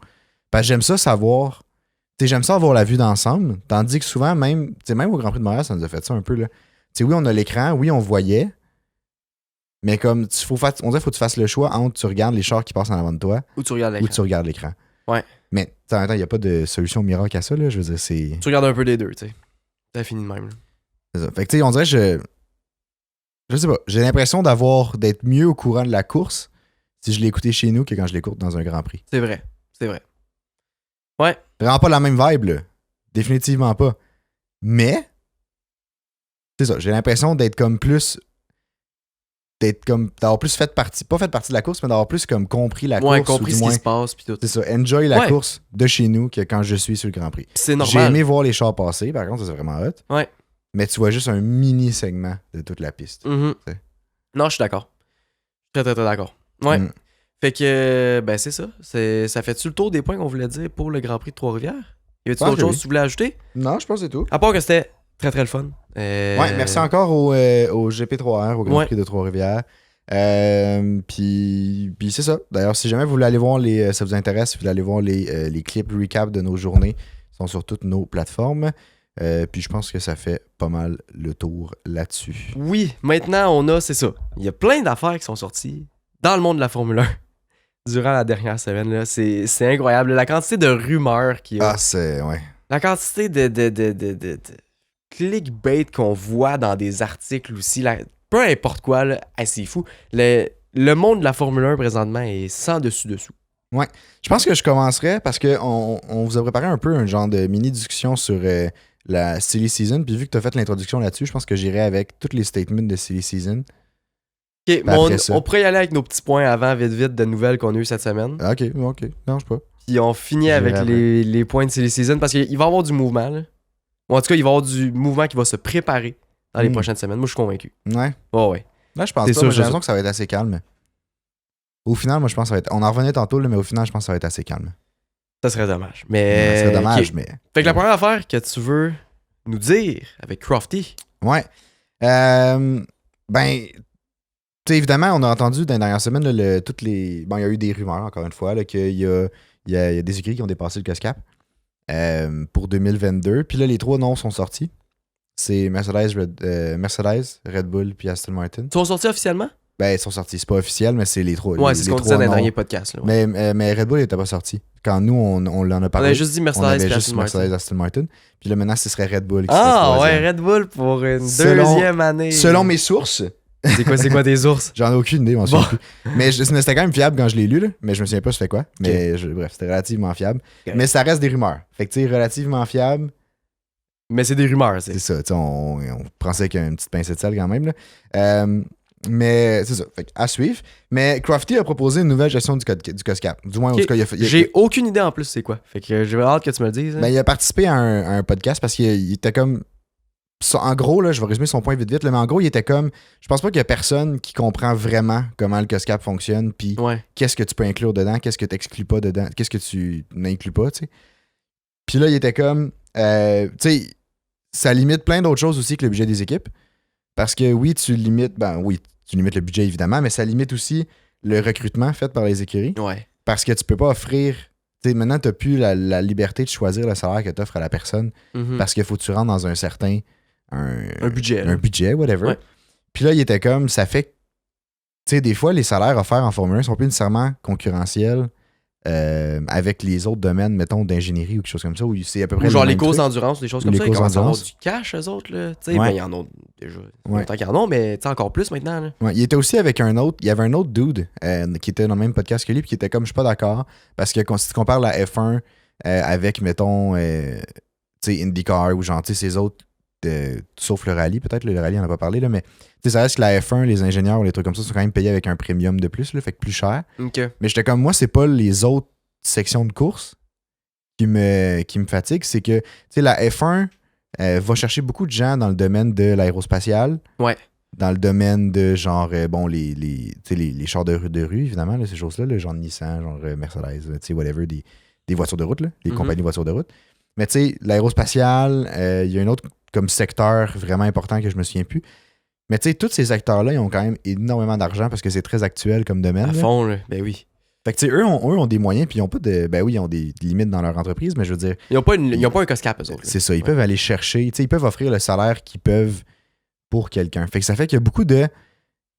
Parce que j'aime ça savoir. Tu sais, j'aime ça avoir la vue d'ensemble. Tandis que souvent, même au Grand Prix de Montréal, ça nous a fait ça un peu, là. sais, oui, on a l'écran, oui, on voyait, mais comme, on dirait qu'il faut que tu fasses le choix entre tu regardes les chars qui passent en avant de toi Ou tu regardes ou l'écran. tu regardes l'écran. Ouais. Mais, en même temps, il n'y a pas de solution miracle à ça, là. Je veux dire, c'est. Tu regardes un peu des deux, tu sais. Ça finit de même. Là. C'est ça. Fait que, tu sais, on dirait que je sais pas, j'ai l'impression d'être mieux au courant de la course si je l'écoutais chez nous que quand je l'écoute dans un Grand Prix. C'est vrai. C'est vrai. Ouais. Vraiment pas la même vibe, là. Définitivement pas. Mais, c'est ça, j'ai l'impression d'être comme plus. D'avoir plus fait partie, pas fait partie de la course, mais d'avoir plus comme compris la course. Ouais, compris ou du ce moins, qui se passe, puis tout. c'est ça, enjoy la Ouais. course de chez nous que quand je suis sur le Grand Prix. Puis c'est J'ai normal. aimé voir les chars passer, par contre, ça c'est vraiment hot. Ouais. Mais tu vois juste un mini segment de toute la piste. Mhm. C'est- Non, je suis d'accord. Très, très, très d'accord. Ouais. Mm. Fait que, ben, c'est ça. Ça fait-tu le tour des points qu'on voulait dire pour le Grand Prix de Trois-Rivières? Y avait-tu pense d'autres que choses oui. que tu voulais ajouter? Non, je pense que c'est tout. À part que c'était très, très le fun. Ouais, merci encore au GP3R, au Grand Ouais. Prix de Trois-Rivières. Puis c'est ça. D'ailleurs, si jamais vous voulez aller voir ça vous intéresse, si vous voulez aller voir les clips recap de nos journées, ils sont sur toutes nos plateformes. Puis je pense que ça fait pas mal le tour là-dessus. Oui, maintenant, c'est ça. Il y a plein d'affaires qui sont sorties dans le monde de la Formule 1 durant la dernière semaine. Là. C'est incroyable. La quantité de rumeurs qu'il y a. Ah, c'est. Ouais. La quantité de clickbait qu'on voit dans des articles aussi. Peu importe quoi, là, c'est fou. Le monde de la Formule 1 présentement est sans dessus-dessous. Je pense que je commencerai parce qu'on vous a préparé un peu un genre de mini-discussion sur la Silly Season. Puis vu que tu as fait l'introduction là-dessus, je pense que j'irai avec tous les statements de Silly Season. Ok, Ben, après ça. on pourrait y aller avec nos petits points avant, vite, de nouvelles qu'on a eues cette semaine. Ah, ok, non, je sais pas. Puis on finit J'irai avec après. les points de Silly Season parce qu'il va y avoir du mouvement. Là. Ou en tout cas, il va y avoir du mouvement qui va se préparer dans les prochaines semaines. Moi, je suis convaincu. Ouais. Ouais. Là, je pense C'est pas. sûr, Moi, j'ai c'est l'impression sûr. que ça va être assez calme. Au final, moi, je pense que ça va être. On en revenait tantôt, là, mais au final, je pense que ça va être assez calme. Ça serait dommage. Ça Mais. serait dommage, ok. mais. Fait que la première affaire que tu veux nous dire avec Crofty. Ouais. Tu sais, évidemment, on a entendu dans les dernières semaines là, toutes les. Bon, il y a eu des rumeurs, encore une fois, là, qu'il y a des écuries qui ont dépassé le COSCAP pour 2022. Puis là, les 3 noms sont sortis. C'est Mercedes, Red Bull, puis Aston Martin. Ils sont sortis officiellement? Ben, ils sont sortis. C'est pas officiel, mais c'est les 3. Ouais, c'est ce qu'on disait dans les derniers podcasts. Là, ouais. Mais Red Bull n'était pas sorti. Quand nous, on l'en a On parlé. avait juste dit on Mercedes avait et juste Aston Martin. Mercedes, Aston Martin. Puis là, maintenant, ce serait Red Bull qui serait Ah troisième. ouais, Red Bull pour une Selon- deuxième année. Selon mes sources, C'est quoi tes ours? j'en ai aucune idée, m'en souviens plus. Mais c'était quand même fiable quand je l'ai lu, là. Mais je me souviens pas c'était quoi. Mais bref, c'était relativement fiable. Ok. Mais ça reste des rumeurs. Fait que tu sais, relativement fiable, Mais c'est des rumeurs, c'est. c'est ça. Tu sais, on prend ça avec une petite pincée de sel quand même, là. Mais c'est ça. Fait que à suivre. Mais Crofty a proposé une nouvelle gestion du COSCAP. Du moins, en Ok. tout cas, J'ai aucune idée en plus c'est quoi. Fait que j'ai hâte que tu me le dises. hein. ben, il a participé à un podcast parce qu'il était comme. En gros, là, je vais résumer son point vite, là, mais en gros, il était comme. Je pense pas qu'il y a personne qui comprend vraiment comment le COSCAP fonctionne, puis Ouais. qu'est-ce que tu peux inclure dedans, qu'est-ce que tu n'exclus pas dedans, qu'est-ce que tu n'inclus pas, tu sais. Puis là, il était comme. Tu sais, ça limite plein d'autres choses aussi que le budget des équipes. Parce que oui, tu limites le budget évidemment, mais ça limite aussi le recrutement fait par les écuries. Ouais. Parce que tu peux pas offrir. Tu sais, maintenant, tu n'as plus la liberté de choisir le salaire que tu offres à la personne Mhm. parce qu'il faut que tu rentres dans un certain. Un budget. là. Un budget, whatever. Ouais. Puis là, il était comme. Ça fait que. Tu sais, des fois, les salaires offerts en Formule 1 sont plus nécessairement concurrentiels avec les autres domaines, mettons, d'ingénierie ou quelque chose comme ça, où c'est à peu près. Ou genre le les même courses truc. d'endurance, des choses Ou comme les ça. Ils courses commencent à avoir d'endurance. du cash, eux autres. Là. Tu sais, Ouais. ben, ils en ont déjà. Ouais. Longtemps qu'ils en ont, mais tu sais, encore plus maintenant. Là. Ouais, il était aussi avec un autre. Il y avait un autre dude qui était dans le même podcast que lui, puis qui était comme je suis pas d'accord. Parce que si tu compares la F1 avec, mettons, tu sais, IndyCar ou genre, tu sais, ces autres, sauf le rallye, peut-être, le rallye, on n'a pas parlé, là, mais tu sais, ça reste que la F1, les ingénieurs ou les trucs comme ça sont quand même payés avec un premium de plus, là, fait que plus cher. Ok. Mais j'étais comme, moi, c'est pas les autres sections de course qui me fatiguent, c'est que, tu sais, la F1 va chercher beaucoup de gens dans le domaine de l'aérospatial. Ouais. Dans le domaine de genre, bon, les chars de rue, évidemment, là, ces choses-là, là, genre Nissan, genre Mercedes, tu sais, whatever, des voitures de route, là, les Mhm. compagnies de voitures de route. Mais tu sais, l'aérospatial, il y a un autre comme secteur vraiment important que je me souviens plus. Mais tu sais, tous ces acteurs-là, ils ont quand même énormément d'argent parce que c'est très actuel comme domaine. À là. fond, là. Ben oui. Fait que tu sais, eux ont des moyens, puis ils ont pas de. Ben oui, ils ont des limites dans leur entreprise, mais je veux dire, Ils ont pas un COSCAP, eux autres. là. c'est ça, ils Ouais. peuvent aller chercher, tu sais, ils peuvent offrir le salaire qu'ils peuvent pour quelqu'un. Fait que ça fait qu'il y a beaucoup de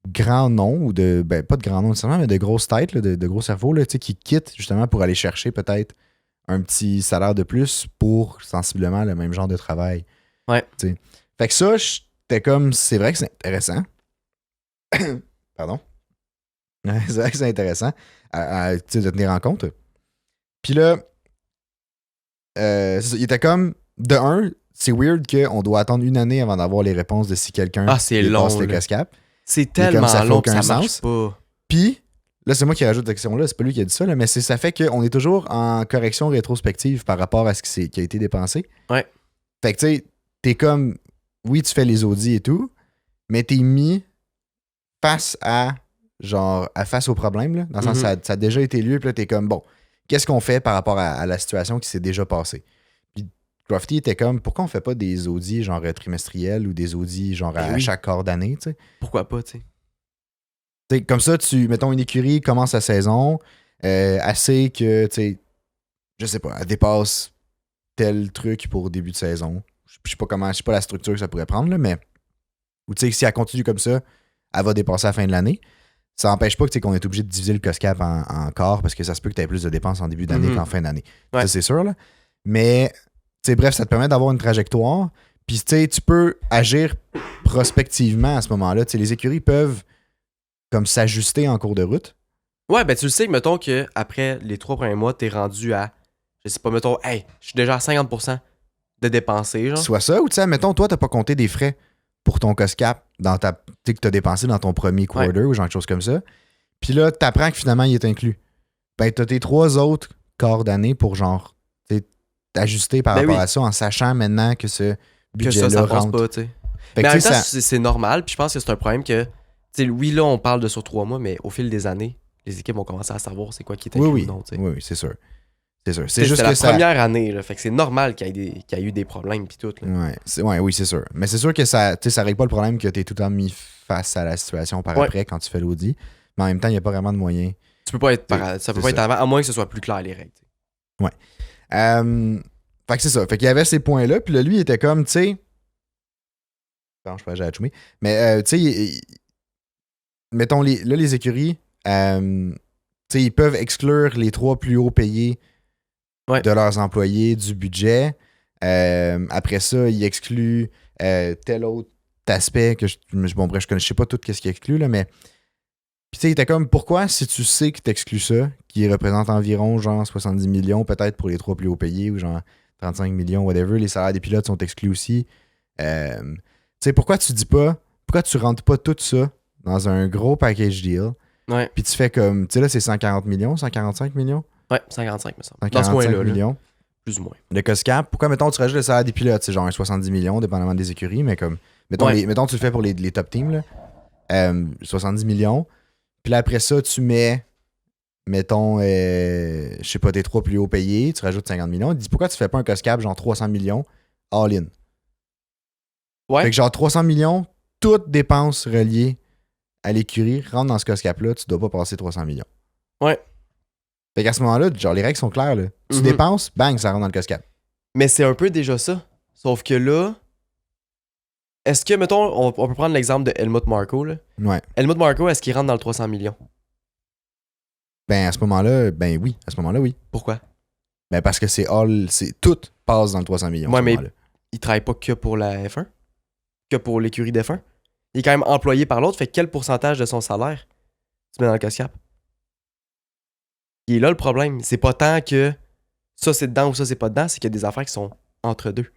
grands noms, ou de. Ben, pas de grands noms nécessairement, mais de grosses têtes, là, de gros cerveaux, là, qui quittent justement pour aller chercher peut-être un petit salaire de plus pour sensiblement le même genre de travail. Ouais. T'sais. Fait que ça, j'étais comme. C'est vrai que c'est intéressant. Pardon. C'est vrai que c'est intéressant de tenir en compte. Puis là, il était comme. De un, c'est weird qu'on doit attendre une année avant d'avoir les réponses de si quelqu'un c'est dépasse long, le là. COSCAP. C'est comme tellement ça fait long aucun que ça marche sens. pas. Puis, là, c'est moi qui rajoute cette question-là, c'est pas lui qui a dit ça, là, mais ça fait qu'on est toujours en correction rétrospective par rapport à ce qui a été dépensé. Ouais. Fait que, tu sais, t'es comme, oui, tu fais les audits et tout, mais t'es mis face face au problème, là, dans le sens ça a déjà été lieu, puis là, t'es comme, bon, qu'est-ce qu'on fait par rapport à la situation qui s'est déjà passée? Puis Crofty était comme, pourquoi on fait pas des audits genre trimestriels ou des audits genre à chaque quart d'année, tu sais? Pourquoi pas, tu sais? T'sais, comme ça, mettons, une écurie commence la saison, assez que, tu sais, je sais pas, elle dépasse tel truc pour début de saison. Je sais pas la structure que ça pourrait prendre, là, mais, ou tu sais, si elle continue comme ça, elle va dépasser à la fin de l'année. Ça n'empêche pas qu'on est obligé de diviser le COSCAP en quart parce que ça se peut que tu aies plus de dépenses en début d'année qu'en fin d'année. Ouais. Ça, c'est sûr, là. Mais, tu sais, bref, ça te permet d'avoir une trajectoire. Puis, tu sais, tu peux agir prospectivement à ce moment-là. Tu sais, les écuries peuvent comme s'ajuster en cours de route. Ouais, ben tu le sais que, mettons, qu'après les 3 premiers mois, t'es rendu à, je sais pas, mettons, hey, je suis déjà à 50% de dépenser, genre. Soit ça, ou tu sais, mettons, toi, t'as pas compté des frais pour ton COSCAP dans que t'as dépensé dans ton premier quarter ou genre quelque chose comme ça. Puis là, t'apprends que finalement, il est inclus. Ben, t'as tes 3 autres quarts d'année pour genre, t'ajuster par rapport à ça en sachant maintenant que ce budget-là ça passe rentre. pas, tu sais. Fait Mais que, en même tu temps, sais, c'est normal, puis je pense que c'est un problème que, tu sais, oui, là, on parle de sur 3 mois, mais au fil des années, les équipes vont commencer à savoir c'est quoi qui est inclus oui, ou non, tu sais. oui, c'est sûr. C'est sûr. C'est juste la première année, là, fait que c'est normal qu'il y ait eu des problèmes puis tout. Là. Oui, c'est sûr. Mais c'est sûr que ça règle pas le problème que t'es tout le temps mis face à la situation par après quand tu fais l'audit. Mais en même temps, il n'y a pas vraiment de moyen. Tu peux pas être ça peut pas être avant, à moins que ce soit plus clair les règles. T'sais. Ouais. Fait que c'est ça. Fait qu'il y avait ces points-là. Puis là, lui, il était comme, tu sais. Non, je sais pas, j'ai achumé. Mais, tu sais, mettons, les écuries, tu sais, ils peuvent exclure les 3 plus hauts payés de leurs employés du budget. Après ça, ils excluent tel autre aspect que je sais pas tout ce qui exclut, là, mais. Puis tu sais, il était comme, pourquoi, si tu sais que t'exclus ça, qui représente environ genre 70 millions, peut-être pour les 3 plus hauts payés, ou genre 35 millions, whatever, les salaires des pilotes sont exclus aussi. Tu sais, pourquoi tu rentres pas tout ça dans un gros package deal, puis tu fais comme, tu sais, là, c'est 140 millions, 145 millions? Ouais, 55, me semble. 145 millions. Plus ou moins. Le COSCAP, pourquoi, mettons, tu rajoutes le salaire des pilotes, c'est genre un 70 millions, dépendamment des écuries, mais comme, mettons, tu le fais pour les top teams, là, 70 millions. Puis là, après ça, tu mets, mettons, je sais pas, tes 3 plus hauts payés, tu rajoutes 50 millions. Il dit, pourquoi tu fais pas un COSCAP, genre 300 millions, all-in? Ouais. Fait que genre 300 millions, toutes dépenses reliées à l'écurie rentrent dans ce COSCAP-là, tu dois pas passer 300 millions. Ouais. Fait qu'à ce moment-là, genre, les règles sont claires, là. Tu dépenses, bang, ça rentre dans le COSCAP. Mais c'est un peu déjà ça. Sauf que là, est-ce que, mettons, on peut prendre l'exemple de Helmut Marko, là. Ouais. Helmut Marko, est-ce qu'il rentre dans le 300 millions? Ben, à ce moment-là, ben oui. À ce moment-là, oui. Pourquoi? Ben, parce que tout passe dans le 300 millions. Ouais, mais il travaille pas que pour la F1? Que pour l'écurie d'F1? Il est quand même employé par l'autre, fait quel pourcentage de son salaire tu mets dans le COSCAP? Il est là le problème. C'est pas tant que ça c'est dedans ou ça c'est pas dedans, c'est qu'il y a des affaires qui sont entre deux.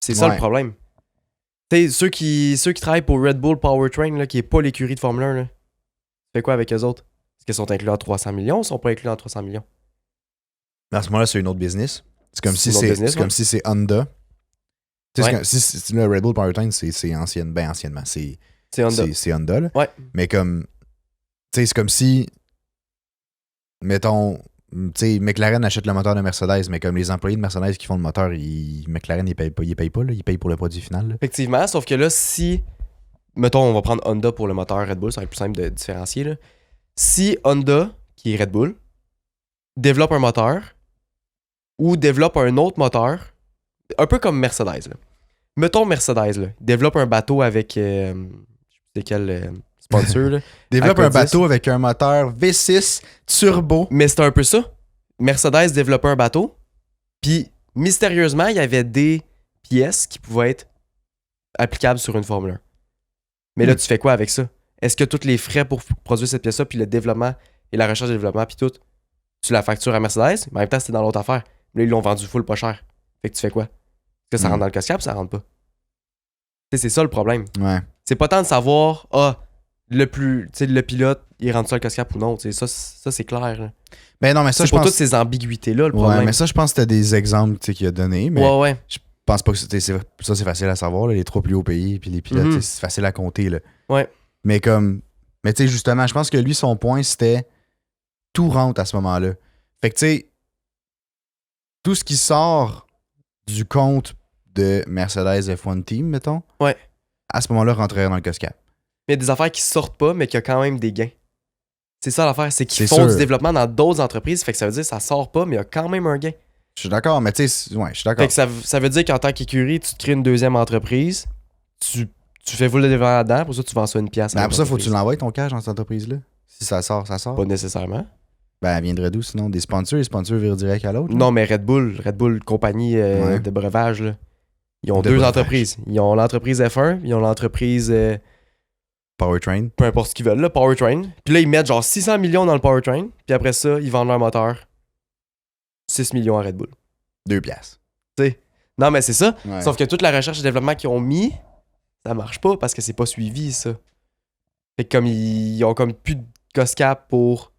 C'est ça le problème. Tu sais, ceux qui travaillent pour Red Bull Powertrain, là, qui est pas l'écurie de Formule 1, là, tu fais quoi avec eux autres? Est-ce qu'ils sont inclus en 300 millions ou sont pas inclus en 300 millions? À ce moment-là, c'est une autre business. C'est comme si c'est Honda. Tu sais, si le Red Bull Powertrain, c'est anciennement. C'est Honda. C'est Honda, là. Ouais. Mais comme. Tu sais, c'est comme si. Mettons. Tu sais, McLaren achète le moteur de Mercedes, mais comme les employés de Mercedes qui font le moteur, McLaren, ils payent pas, là. Ils payent pour le produit final, là. Effectivement, sauf que là, si. Mettons, on va prendre Honda pour le moteur Red Bull, ça va être plus simple de différencier, là. Si Honda, qui est Red Bull, développe un moteur ou développe un autre moteur, un peu comme Mercedes, là. Mettons Mercedes, là. Ils développent un bateau avec. Je sais quel sponsor, là. Développe un Acodis. bateau avec un moteur V6 turbo. Mais c'est un peu ça. Mercedes développait un bateau, puis mystérieusement, il y avait des pièces qui pouvaient être applicables sur une Formule 1. Mais là, tu fais quoi avec ça? Est-ce que tous les frais pour produire cette pièce-là, puis le développement et la recherche et le développement, puis tout, tu la factures à Mercedes, mais en même temps, c'était dans l'autre affaire. Là, ils l'ont vendu full pas cher. Fait que tu fais quoi? Est-ce que ça rentre dans le COSCAP ou ça rentre pas? Tu sais, c'est ça le problème. Ouais. C'est pas tant de savoir, le pilote, il rentre ça le COSCAP ou non. Tu sais, ça c'est clair. Là. Ben non, mais ça, C'est je pour pense. toutes ces ambiguïtés-là, le Ouais, problème. mais ça, je pense que c'était des exemples qu'il a donnés. Mais Ouais. je pense pas que ça, c'est facile à savoir, là, les 3 plus hauts pays, puis les pilotes, Mhm. c'est facile à compter. Là. Ouais. Mais comme. Mais tu sais, justement, je pense que lui, son point, c'était tout rentre à ce moment-là. Fait que tu sais, tout ce qui sort du compte de Mercedes F1 Team, mettons, Ouais. à ce moment-là, rentrerait dans le COSCAP. Mais il y a des affaires qui sortent pas, mais qui ont quand même des gains. C'est ça l'affaire, c'est qu'ils C'est font sûr. du développement dans d'autres entreprises, fait que ça veut dire que ça sort pas, mais il y a quand même un gain. Je suis d'accord, mais tu sais, ouais, je suis d'accord. Fait que ça veut dire qu'en tant qu'écurie, tu te crées une deuxième entreprise, tu fais full de développement là-dedans, pour ça tu vends ça une pièce. Mais après ça, faut que tu l'envoies ton cash dans cette entreprise-là. Si ça sort, ça sort. Pas nécessairement. Ben, elle viendrait d'où sinon? Des sponsors, les sponsors virent direct à l'autre? là? Non, mais Red Bull, compagnie Ouais. de breuvage, là. Ils ont De deux breuvage. entreprises. Ils ont l'entreprise F1, ils ont l'entreprise, Powertrain. peu importe ce qu'ils veulent, là, Powertrain. Puis là, ils mettent genre 600 millions dans le Powertrain, puis après ça, ils vendent leur moteur 6 millions à Red Bull. 2 piastres. Non, mais c'est ça. Ouais. Sauf que toute la recherche et développement qu'ils ont mis, ça marche pas parce que c'est pas suivi, ça. Fait que comme ils ont comme plus de COSCAP pour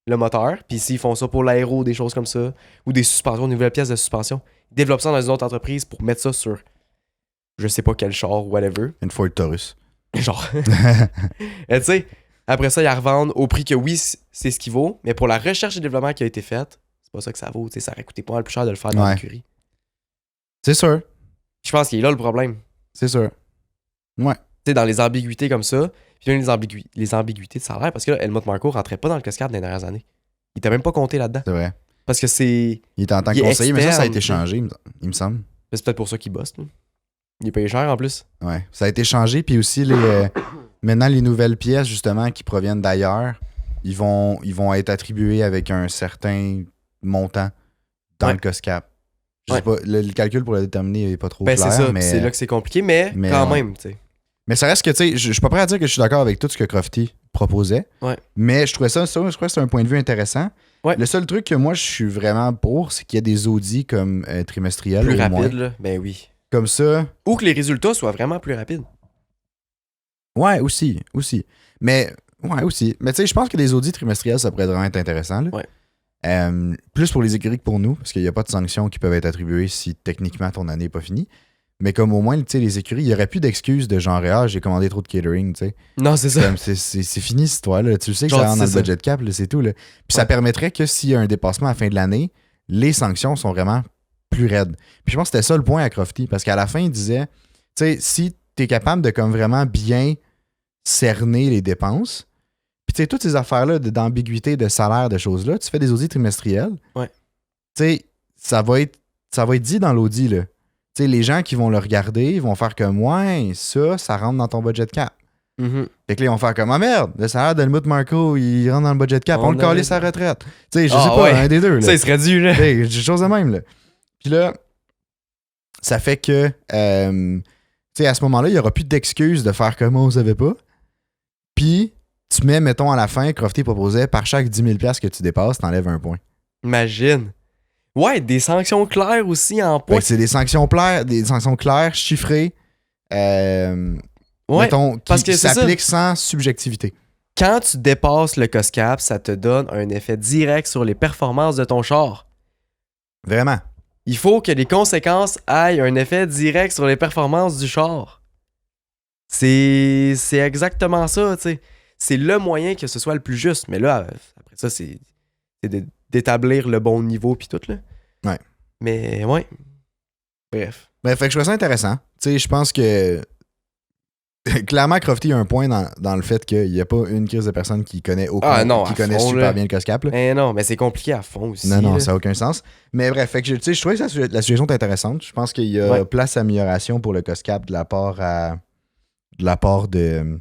le moteur, puis s'ils font ça pour l'aéro, des choses comme ça, ou des suspensions, une nouvelle pièce de suspension, ils développent ça dans une autre entreprise pour mettre ça sur je sais pas quel char, whatever. Une Ford Taurus. Genre. Et tu sais, après ça, ils la revendent au prix que oui, c'est ce qu'il vaut, mais pour la recherche et développement qui a été faite, c'est pas ça que ça vaut. Tu sais, ça aurait coûté pas mal plus cher de le faire dans Ouais. l'écurie. C'est sûr. Je pense qu'il est là le problème. C'est sûr. Ouais. Tu sais, dans les ambiguïtés comme ça, puis même les ambiguïtés de salaire, parce que là, Helmut Marko rentrait pas dans le COSCAP dans les dernières années. Il t'a même pas compté là-dedans. C'est vrai. Parce que c'est. Il est en tant que Il est conseiller, mais ça a externe, été tu sais. changé, il me semble. C'est peut-être pour ça qu'il bosse. Là. Il est payé cher en plus. Ouais. Ça a été changé, puis aussi, maintenant, les nouvelles pièces, justement, qui proviennent d'ailleurs, ils vont être attribués avec un certain montant dans Ouais. le COSCAP. Je sais Ouais. pas, le calcul pour le déterminer n'est pas trop Ben, clair, c'est ça. mais... C'est là que c'est compliqué, mais quand ouais. même, tu sais. Mais ça reste que, tu sais, je suis pas prêt à dire que je suis d'accord avec tout ce que Crofty proposait. Ouais. Mais je trouvais ça, je crois que c'est un point de vue intéressant. Ouais. Le seul truc que moi, je suis vraiment pour, c'est qu'il y a des audits comme trimestriels Plus au rapide, moins. là. Ben oui. Comme ça. Ou que les résultats soient vraiment plus rapides. Ouais, aussi. Mais, ouais, aussi. Mais tu sais, je pense que les audits trimestriels, ça pourrait vraiment être intéressant. Là. Ouais. Plus pour les écuries que pour nous, parce qu'il n'y a pas de sanctions qui peuvent être attribuées si techniquement ton année n'est pas finie. Mais comme au moins, tu sais, les écuries, il n'y aurait plus d'excuses de genre, ah, j'ai commandé trop de catering, tu sais. Non, c'est ça. Comme c'est fini cette histoire-là. Tu le sais que Genre, ça rentre dans le c'est ça. budget cap, là, c'est tout. Là. Puis ça Ouais. permettrait que s'il y a un dépassement à la fin de l'année, les sanctions sont vraiment plus raides. Puis je pense que c'était ça le point à Crofty, parce qu'à la fin, il disait, tu sais, si tu es capable de comme vraiment bien cerner les dépenses, puis tu sais, toutes ces affaires-là d'ambiguïté, de salaire, de choses-là, tu fais des audits trimestriels. Ouais. Tu sais, ça va être dit dans l'audit, là. Tu sais, les gens qui vont le regarder, ils vont faire comme, ouais, ça rentre dans ton budget cap. Mhm. Fait que là, ils vont faire comme, ah merde, le salaire d'Helmut Marko, il rentre dans le budget cap, on On le avait- calait sa retraite. Tu sais, je Ah, sais pas, ouais. un des deux. Là. Ça, il serait dû, là. Hey, des choses de même, là. Puis là, ça fait que, tu sais, à ce moment-là, il n'y aura plus d'excuses de faire comme on savait pas. Puis, tu mets, mettons, à la fin, Crofty proposait, par chaque 10 000 $ que tu dépasses, t'enlèves un point. Imagine. Ouais, des sanctions claires aussi en Fait point. que c'est des sanctions claires, chiffrées, Ouais, mettons, parce qui que c'est ça. s'appliquent sans subjectivité. quand tu dépasses le COSCAP, ça te donne un effet direct sur les performances de ton char. Vraiment. Il faut que les conséquences aient un effet direct sur les performances du char. C'est exactement ça, tu sais. C'est le moyen que ce soit le plus juste. Mais là, après ça, c'est d'établir le bon niveau puis tout, là. Ouais. Mais, ouais. Bref. Ben, fait que je trouve ça intéressant. Tu sais, je pense que Clairement, Crofty a un point dans le fait qu'il n'y a pas une crise de personne qui connaît qui connaît super bien le COSCAP. Là. Eh non, mais c'est compliqué à fond aussi. Non, là. ça n'a aucun sens. Mais bref, fait que, je trouvais que la situation est intéressante. Je pense qu'il y a place à amélioration pour le COSCAP de la part de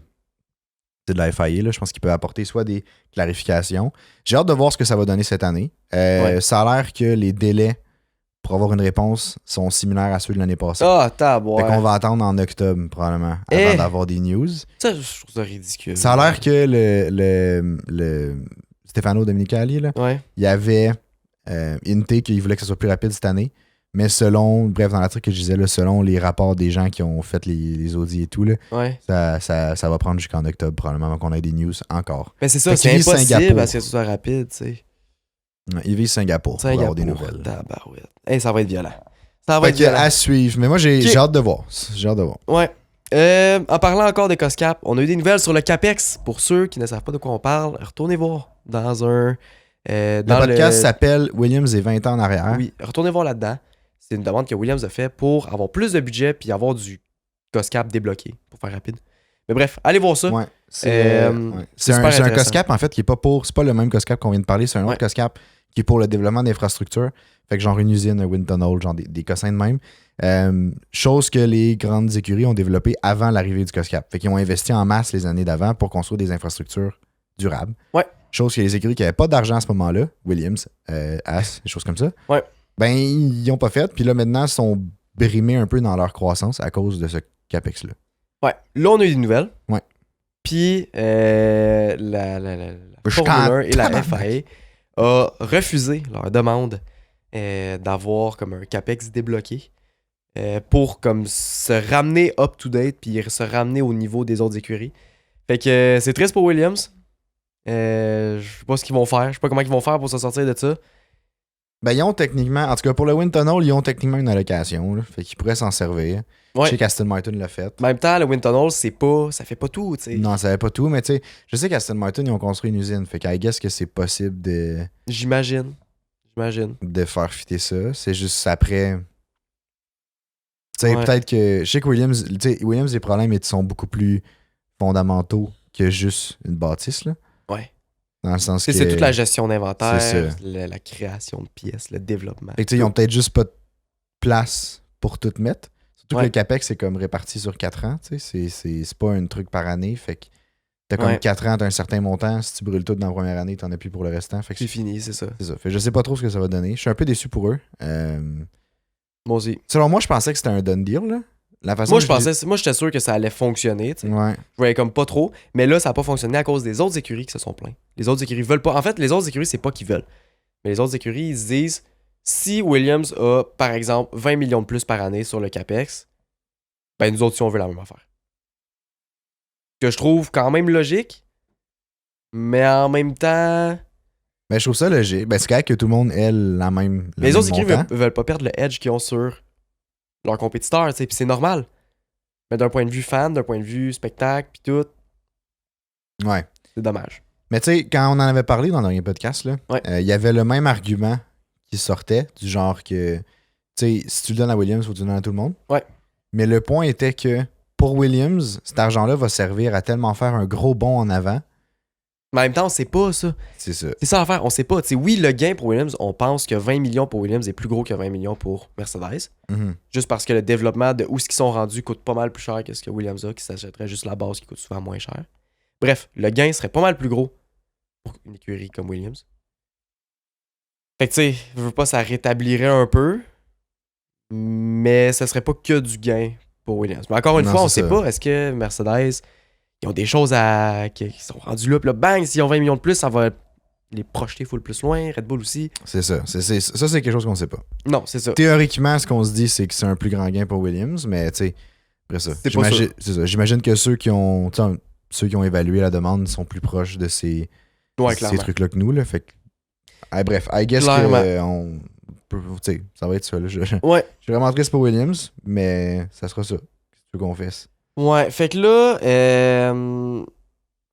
la FIA. Là. Je pense qu'il peut apporter soit des clarifications. J'ai hâte de voir ce que ça va donner cette année. Ça a l'air que les délais pour avoir une réponse sont similaires à ceux de l'année passée. Ah, tabouin. Fait qu'on va attendre en octobre, probablement, avant d'avoir des news. Ça, je trouve ça ridicule. Ça a l'air que le Stefano Domenicali, là, il y avait hinté qu'il voulait que ce soit plus rapide cette année. Mais dans l'article que je disais, là, selon les rapports des gens qui ont fait les audits et tout, là, ça va prendre jusqu'en octobre, probablement, avant qu'on ait des news encore. Mais c'est ça, c'est impossible parce que ce soit rapide, tu sais. Il vise Singapour pour avoir des nouvelles. Hey, ça va être violent. Ça va être violent. À suivre. Mais moi, j'ai hâte de voir. Ouais. En parlant encore de COSCAP, on a eu des nouvelles sur le CAPEX. Pour ceux qui ne savent pas de quoi on parle, retournez voir dans un... le podcast s'appelle Williams et 20 ans en arrière. Oui, retournez voir là-dedans. C'est une demande que Williams a fait pour avoir plus de budget puis avoir du COSCAP débloqué, pour faire rapide. Mais bref, allez voir ça. Ouais. C'est un COSCAP, en fait, qui est pas pour... C'est pas le même COSCAP qu'on vient de parler, c'est un autre COSCAP qui est pour le développement d'infrastructures. Fait que genre une usine, un wind tunnel, genre des cossins de même. Chose que les grandes écuries ont développé avant l'arrivée du COSCAP. Fait qu'ils ont investi en masse les années d'avant pour construire des infrastructures durables. Ouais. Chose que les écuries qui n'avaient pas d'argent à ce moment-là, Williams, Haas, des choses comme ça, ben ils n'ont pas fait. Puis là, maintenant, ils sont brimés un peu dans leur croissance à cause de ce CAPEX-là. Ouais. Là, on a eu des nouvelles. Ouais. Puis la Formule 1 et la FIA a refusé leur demande d'avoir comme un CAPEX débloqué pour comme se ramener up-to-date puis se ramener au niveau des autres écuries. Fait que c'est triste pour Williams. Je sais pas ce qu'ils vont faire. Je sais pas comment ils vont faire pour se sortir de ça. Ben, ils ont techniquement, en tout cas pour le Wind Tunnel, ils ont techniquement une allocation. Là, fait qu'ils pourraient s'en servir. Je sais qu'Aston Martin l'a fait. En même temps, le Wind Tunnel, ça fait pas tout, tu sais. Non, ça fait pas tout, mais tu sais, je sais qu'Aston Martin, ils ont construit une usine. Fait qu'I guess que c'est possible de. J'imagine. De faire fitter ça. C'est juste après. Tu sais, peut-être que. Je sais que Williams, les problèmes ils sont beaucoup plus fondamentaux que juste une bâtisse, là. Ouais. Dans le sens que. C'est toute la gestion d'inventaire, la création de pièces, le développement. Fait que ils ont peut-être juste pas de place pour tout mettre. Surtout que le CAPEX, c'est comme réparti sur 4 ans. C'est pas un truc par année. Fait que t'as comme 4 ans, t'as un certain montant. Si tu brûles tout dans la première année, t'en as plus pour le restant. Fait que c'est fini, c'est ça. C'est ça. Fait que je sais pas trop ce que ça va donner. Je suis un peu déçu pour eux. Moi aussi. Selon moi, je pensais que c'était un done deal. Là. Moi, j'étais sûr que ça allait fonctionner. Ouais. Je voyais comme pas trop. Mais là, ça n'a pas fonctionné à cause des autres écuries qui se sont plaints. Les autres écuries veulent pas. En fait, les autres écuries, c'est pas qu'ils veulent. Mais les autres écuries, ils se disent si Williams a, par exemple, 20 millions de plus par année sur le CAPEX, ben nous autres, si on veut la même affaire. Que je trouve quand même logique. Mais en même temps. Ben, je trouve ça logique. Ben, c'est correct que tout le monde ait la même. Les autres écuries veulent pas perdre le edge qu'ils ont sur leurs compétiteurs, tu sais, puis c'est normal. Mais d'un point de vue fan, d'un point de vue spectacle, puis tout. Ouais. C'est dommage. Mais tu sais, quand on en avait parlé dans le dernier podcast, là, y avait le même argument qui sortait, du genre que, tu sais, si tu le donnes à Williams, faut que tu le donnes à tout le monde. Ouais. Mais le point était que, pour Williams, cet argent-là va servir à tellement faire un gros bond en avant. Mais en même temps, on sait pas ça. C'est ça. C'est ça l'affaire, on sait pas. T'sais, oui, le gain pour Williams, on pense que 20 millions pour Williams est plus gros que 20 millions pour Mercedes. Mm-hmm. Juste parce que le développement de où ce qu'ils sont rendus coûte pas mal plus cher que ce que Williams a, qui s'achèterait juste la base qui coûte souvent moins cher. Bref, le gain serait pas mal plus gros pour une écurie comme Williams. Fait que tu sais, je veux pas, ça rétablirait un peu, mais ça serait pas que du gain pour Williams. Mais encore une fois, on sait pas, est-ce que Mercedes... Ils ont des choses qui sont rendues là, puis là, bang, s'ils ont 20 millions de plus, ça va les projeter full plus loin. Red Bull aussi. C'est ça. Ça, c'est quelque chose qu'on sait pas. Non, c'est ça. Théoriquement, ce qu'on se dit, c'est que c'est un plus grand gain pour Williams, mais tu sais, après ça. C'est ça. J'imagine que ceux qui ont évalué la demande sont plus proches de ces trucs-là que nous. Là, fait que, bref, I guess que ça va être ça. Là. Je suis vraiment triste pour Williams, mais ça sera ça. Qu'est-ce que tu veux qu'on fasse? Ouais, fait que là,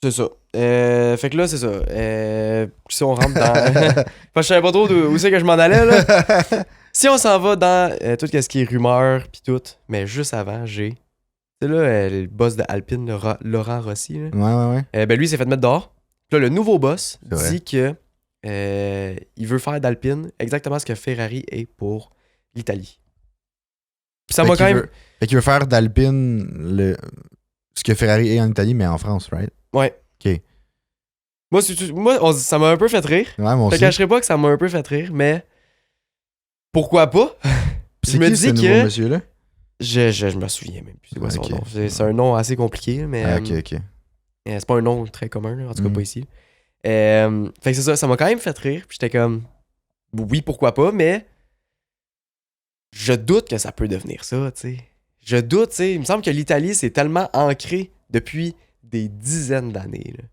c'est ça. Fait que là, c'est ça. Si on rentre dans... je savais pas trop où c'est que je m'en allais, là. Si on s'en va dans tout ce qui est rumeur pis tout, mais juste avant, j'ai Tu sais, là, le boss de Alpine, Laurent Rossi, là. Ouais. Ben lui, il s'est fait mettre dehors. Puis là, le nouveau boss C'est vrai. dit que il veut faire d'Alpine exactement ce que Ferrari est pour l'Italie. Puis ça m'a quand même... Fait qu'il veut faire d'Alpine ce que Ferrari est en Italie, mais en France, right? Ouais. OK. Moi, ça m'a un peu fait rire. Ouais, moi Je te aussi. cacherai pas que ça m'a un peu fait rire, mais pourquoi pas? C'est me qui, dis ce nouveau que- monsieur-là? Je me souviens même plus c'est quoi son Ok. nom. C'est un nom assez compliqué, mais Ah, ok. c'est pas un nom très commun, là, en tout cas Mhm. pas ici. Fait que c'est ça m'a quand même fait rire. Puis j'étais comme, oui, pourquoi pas, mais je doute que ça peut devenir ça, tu sais. Je doute, tu sais. Il me semble que l'Italie, c'est tellement ancré depuis des dizaines d'années, là.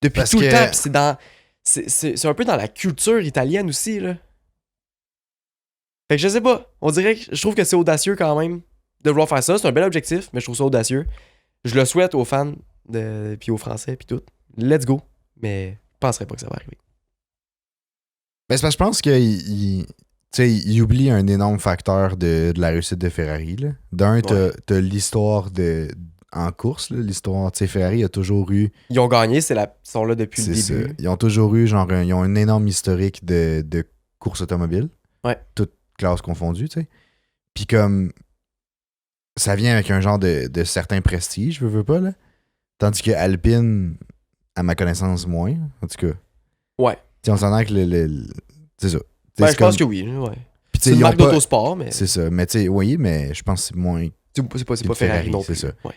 Depuis Parce tout le que- temps, puis c'est dans... C'est un peu dans la culture italienne aussi, là. Fait que je sais pas. On dirait que je trouve que c'est audacieux quand même de vouloir faire ça. C'est un bel objectif, mais je trouve ça audacieux. Je le souhaite aux fans puis aux Français puis tout. Let's go. Mais je penserais pas que ça va arriver. Ben, c'est parce que je pense qu'il tu sais, il oublie un énorme facteur de la réussite de Ferrari. Là. D'un, t'as l'histoire en course. Là, l'histoire, tu sais, Ferrari a toujours eu... Ils ont gagné, ils sont là depuis le C'est début. ça. Ils ont toujours eu, genre, ils ont un énorme historique de course automobile. Ouais. Toutes classes confondues, tu sais. Puis comme... Ça vient avec un genre de certain prestige, je veux pas, là. Tandis que Alpine, à ma connaissance, moins. En tout cas. Ouais. Tu sais, on s'entend que c'est ça. Ben, C'est je pense comme- que oui. Ouais. Puis, tu sais, C'est une ils ont marque pas- d'autosport, mais C'est ça. Mais tu sais, oui, mais je pense que c'est moins... c'est pas une Ferrari Ferrari, non c'est plus. ça. Ouais.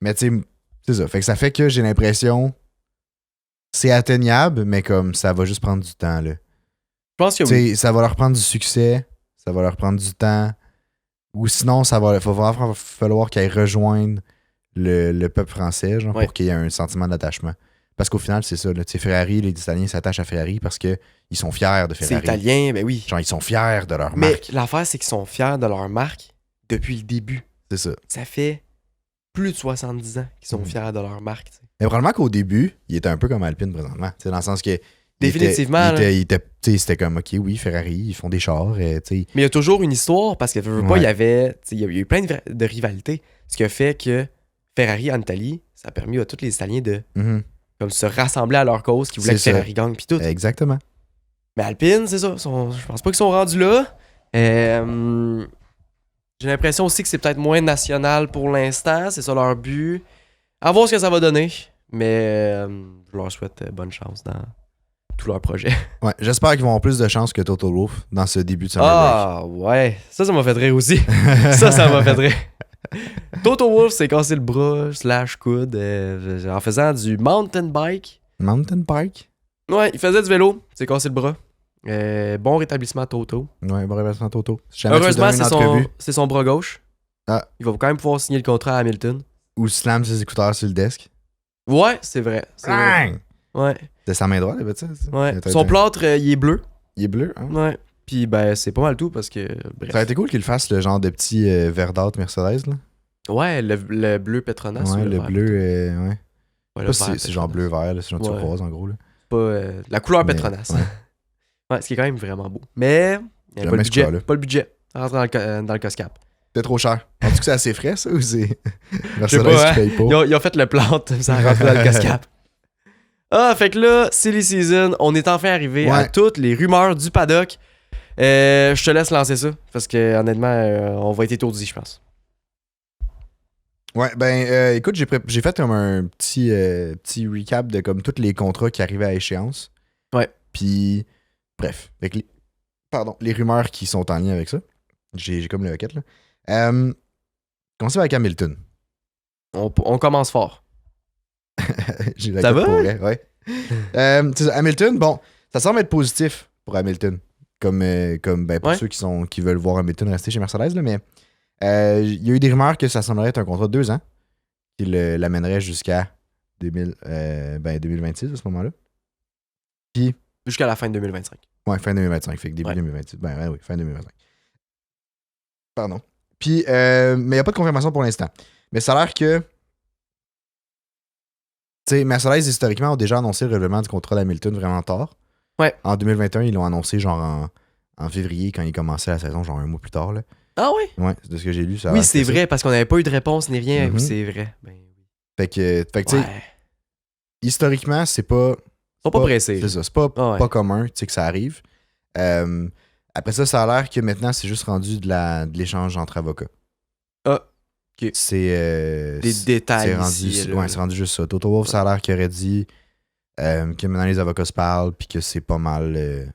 Mais tu sais, c'est ça. Fait que ça fait que j'ai l'impression... C'est atteignable, mais comme ça va juste prendre du temps, là. Je pense que Tu oui. sais, ça va leur prendre du succès, ça va leur prendre du temps, ou sinon, ça va falloir qu'ils rejoignent le peuple français, genre, Ouais. pour qu'il y ait un sentiment d'attachement. Parce qu'au final, c'est ça, là, tu sais, Ferrari, les Italiens s'attachent à Ferrari parce qu'ils sont fiers de C'est Ferrari. italien, ben oui. Genre, ils sont fiers de leur Mais marque. l'affaire, c'est qu'ils sont fiers de leur marque depuis le début. C'est ça. Ça fait plus de 70 ans qu'ils sont Mhm. fiers de leur marque. Tu sais. Mais probablement qu'au début, il était un peu comme Alpine présentement. Tu sais, dans le sens que. Définitivement, là. Tu sais, c'était comme, OK, oui, Ferrari, ils font des chars, tu sais. Mais il y a toujours une histoire parce que veux pas, Ouais. il y avait, tu sais, il y a eu plein de rivalités. Ce qui a fait que Ferrari en Italie, ça a permis à tous les Italiens de Mhm. comme, se rassembler à leur cause, qui voulaient que C'est ça. Ferrari gagne puis tout. Exactement. Mais Alpine, c'est ça. Je pense pas qu'ils sont rendus là. J'ai l'impression aussi que c'est peut-être moins national pour l'instant. C'est ça leur but. À voir ce que ça va donner. Mais je leur souhaite bonne chance dans tous leurs projets. Ouais, j'espère qu'ils vont avoir plus de chance que Total Wolff dans ce début de Summer Ah, ouais. Ça m'a fait rire aussi. ça m'a fait rire. Toto Wolff s'est cassé le bras / coude en faisant du mountain bike. Break. Mountain Bike? Ouais, il faisait du vélo. Il s'est cassé le bras. Bon rétablissement Toto. Ouais, bon révélation Toto. Si jamais tu veux Heureusement, donner une entrevue c'est son bras gauche. Ah. Il va quand même pouvoir signer le contrat à Hamilton. ou slam ses écouteurs sur le desk. Ouais, c'est vrai. C'est vrai. Bang! Ouais, C'est sa main droite, il avait ça? ouais. Son plâtre, il est bleu. Il est bleu, hein? Ouais. Puis, ben, c'est pas mal tout parce que. Bref. Ça aurait été cool qu'il fasse le genre de petit verdâtre Mercedes, là. Ouais, le bleu Petronas. Ouais, ou le vert bleu, Petronas? ouais. Ouais, Je le sais pas vert si c'est genre Petronas. bleu-vert, là, c'est genre Ouais. turquoise, en gros, là. Pas la couleur Mais, Petronas. ouais. Ouais, ce qui est quand même vraiment beau. Mais, il y a J'aime pas le bien ce budget. couleur-là. Pas le budget. Ça rentre dans le COSCAP. C'était trop cher. Penses-tu que c'est assez frais, ça, ou c'est Je sais Mercedes pas, qui hein. paye pas? Ils ont fait le plante, ça rentre dans le COSCAP. Ah, fait que là, silly season, on est enfin arrivé à Ouais. toutes les rumeurs du paddock. Je te laisse lancer ça, parce que honnêtement, on va être étourdis, je pense. Ouais, ben, écoute, j'ai fait comme un petit recap de comme tous les contrats qui arrivaient à échéance. Ouais. Puis, bref, avec les rumeurs qui sont en lien avec ça. J'ai comme le requête, là. Commencer avec Hamilton. On commence fort. J'ai la Ça cote va? pour vrai, ouais. C'est ça, Hamilton, bon, ça semble être positif pour Hamilton. Comme ben, pour Ouais. ceux qui veulent voir Hamilton rester chez Mercedes, là, mais il y a eu des rumeurs que ça semblerait être un contrat de 2 ans qui l'amènerait jusqu'à 2026 à ce moment-là. Puis, Jusqu'à la fin de 2025. ouais, fin 2025, fait que début Ouais. 2026. Ben ouais, oui, fin 2025. Pardon. Puis, mais il n'y a pas de confirmation pour l'instant. Mais ça a l'air que tu sais, Mercedes, historiquement, ont déjà annoncé le règlement du contrat d'Hamilton vraiment tard. Ouais. En 2021, ils l'ont annoncé genre en février, quand il commençait la saison, genre un mois plus tard. Là. Ah oui? Ouais, c'est de ce que j'ai lu. Ça a Oui, l'air c'est que vrai, parce qu'on n'avait pas eu de réponse ni rien. Mhm. Oui, c'est vrai. Ben, Fait que tu sais, ouais. historiquement, c'est pas. Ils sont pas pressés. C'est ça, c'est pas, Ah ouais. pas commun, tu sais, que ça arrive. Après ça a l'air que maintenant, c'est juste rendu de l'échange entre avocats. Ah, ok. C'est. Des détails C'est rendu, ici et là. ouais, c'est rendu juste ça. Toto Wolff, ça a l'air qu'il aurait dit que maintenant les avocats se parlent, puis que c'est pas mal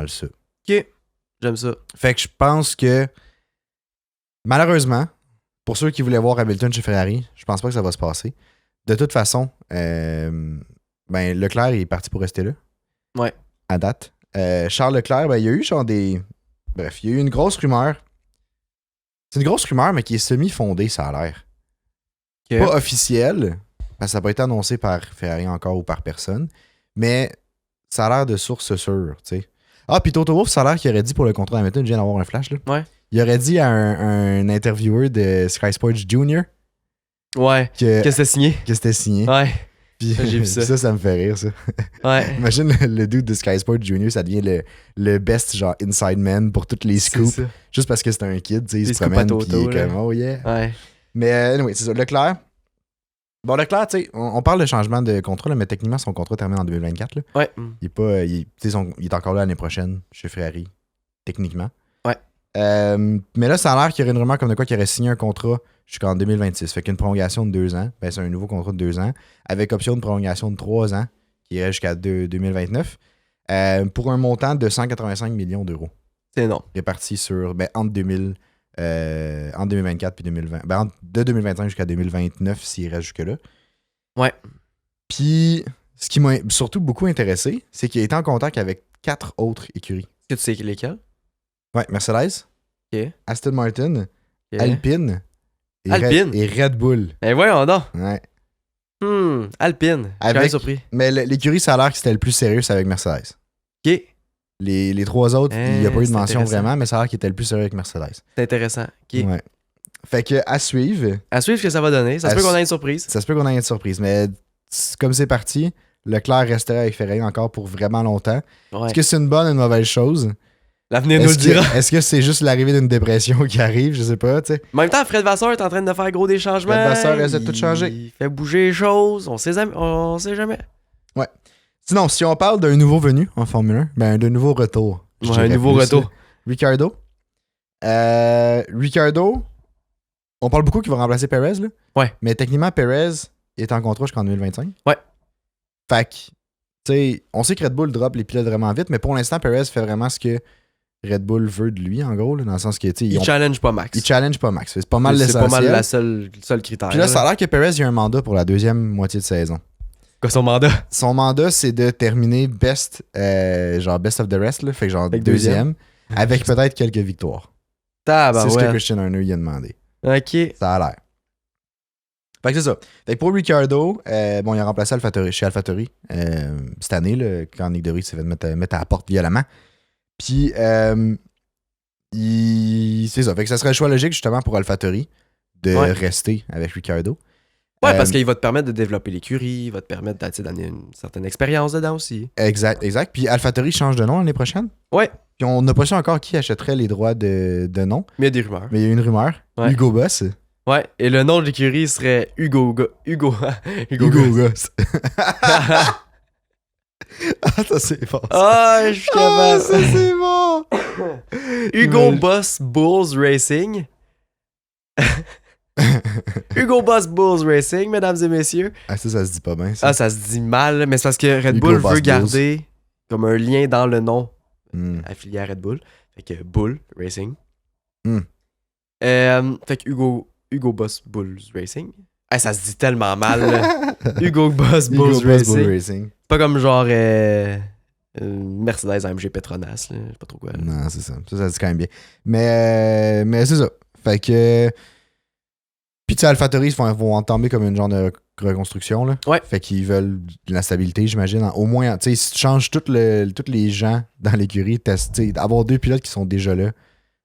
ça. Ok, j'aime ça. Fait que je pense que, malheureusement, pour ceux qui voulaient voir Hamilton chez Ferrari, je pense pas que ça va se passer. De toute façon, Leclerc il est parti pour rester là. Ouais. À date. Charles Leclerc, il y a eu genre des. Bref, il y a eu une grosse rumeur. C'est une grosse rumeur, mais qui est semi-fondée, ça a l'air. Ok. Pas officielle, parce que ça n'a pas été annoncé par Ferrari encore ou par personne, mais ça a l'air de source sûre, tu sais. Ah, puis Toto Wolff, ça a l'air qu'il aurait dit pour le contrat d'Hamilton, je viens d'avoir un flash, là. Ouais. Il aurait dit à un intervieweur de Sky Sports Junior Ouais. que Qu'est-ce que c'est signé? c'était signé. Ouais. Puis j'ai vu ça. ça me fait rire, ça. Ouais. Imagine le dude de Sky Sports Junior, ça devient le best, genre, inside man pour toutes les C'est scoops. ça. Juste parce que c'est un kid, tu sais, il Les se scoops promène, à puis il Toto, est là. comme, oh yeah. Ouais. Mais anyway, c'est ça. Leclerc. Bon, Leclerc, tu sais, on parle de changement de contrat, là, mais techniquement, son contrat termine en 2024. Là. Ouais. Il est pas. Tu sais, il est encore là l'année prochaine chez Ferrari, techniquement. Ouais. Mais là, ça a l'air qu'il y aurait une rumeur comme de quoi qu'il aurait signé un contrat jusqu'en 2026. Fait qu'une prolongation de 2 ans. Ben, c'est un nouveau contrat de 2 ans. Avec option de prolongation de 3 ans, qui irait jusqu'à 2029. Pour un montant de 185 millions d'euros. C'est non. Réparti sur. Ben, entre 2024 puis 2020. Ben, de 2025 jusqu'à 2029, s'il reste jusque-là. Ouais. Puis, ce qui m'a surtout beaucoup intéressé, c'est qu'il a été en contact avec 4 autres écuries. Est-ce que tu sais lesquels? Ouais, Mercedes, Ok. Aston Martin, Ok. Alpine et, Alpine? et Red Bull. Eh voyons donc. Ouais. Alpine. Je suis quand même Avec- surpris. Mais l'écurie, ça a l'air que c'était le plus sérieux, c'est avec Mercedes. Ok. Les 3 autres, il n'y a pas eu de c'est mention intéressant. vraiment, mais ça a l'air qu'il était le plus sérieux avec Mercedes. C'est intéressant. Ok. Ouais. Fait que, à suivre, À suivre ce que ça va donner. Ça se À peut qu'on su- ait une surprise. ça se peut qu'on ait une surprise, mais comme c'est parti, Leclerc resterait avec Ferrari encore pour vraiment longtemps. Ouais. Est-ce que c'est une bonne ou une mauvaise chose? L'avenir nous le dira. Est-ce que c'est juste l'arrivée d'une dépression qui arrive? Je sais pas, tu sais. En même temps, Fred Vasseur est en train de faire gros des changements. Fred Vasseur essaie de tout Il changer. fait bouger les choses. On sait jamais. Sinon, si on parle d'un nouveau venu en Formule 1, ben d'un nouveau retour. je Ouais, un dirais nouveau plus, retour. là. Ricardo. Ricardo, on parle beaucoup qu'il va remplacer Perez, là. Ouais. Mais techniquement, Perez est en contrat jusqu'en 2025. Ouais. Fait que, tu sais, on sait que Red Bull drop les pilotes vraiment vite, mais pour l'instant, Perez fait vraiment ce que Red Bull veut de lui, en gros, là, dans le sens que, tu sais, Il challenge pas Max. il challenge pas Max. C'est pas mal C'est l'essentiel. pas mal le seul critère. Puis là, ça a l'air que Perez, il a un mandat pour la deuxième moitié de saison. Quoi, son mandat? Son mandat, c'est de terminer best of the rest, là, fait que genre Fait que deuxième, avec peut-être quelques victoires. Ah, bah c'est ce que ouais. Christian Horner lui a demandé. Ok. Ça a l'air. Fait que c'est ça. Fait que pour Ricciardo, il a remplacé chez AlphaTauri cette année, là, quand Nick DeVries s'est fait mettre à la porte violemment. Puis, c'est ça. Fait que ça serait le choix logique, justement, pour AlphaTauri de Ouais. rester avec Ricciardo. Ouais, parce qu'il va te permettre de développer l'écurie, il va te permettre d'amener une certaine expérience dedans aussi. Exact. Puis AlphaTauri change de nom l'année prochaine. Ouais. Puis on n'a pas su encore qui achèterait les droits de nom. Mais il y a des rumeurs. Mais il y a une rumeur. Ouais. Hugo Boss. Ouais, et le nom de l'écurie serait Hugo Hugo Boss. Ah, ça c'est fort. Ah, je suis Ah, capable. ça c'est bon. Hugo Boss Bulls Racing. Hugo Boss Bulls Racing, mesdames et messieurs. Ah, ça se dit pas bien. Ça. Ah, ça se dit mal, mais c'est parce que Red Hugo Bull Boss veut Bulls. garder comme un lien dans le nom Hmm. affilié à Red Bull. Fait que Bull Racing. Hmm. Fait que Hugo Boss Bulls Racing. Ah, ça se dit tellement mal. là. Hugo Boss Hugo Bulls Boss Racing. Bull Racing. Pas comme genre Mercedes AMG Petronas. Là. Je sais pas trop quoi. Non, c'est ça. Ça se dit quand même bien. Mais c'est ça. Fait que. Puis tu sais, AlphaTauri, ils vont entamer comme une genre de reconstruction. Là. Ouais. Fait qu'ils veulent de la stabilité, j'imagine. Au moins, tu sais, si tu changes tous les gens dans l'écurie, avoir 2 pilotes qui sont déjà là,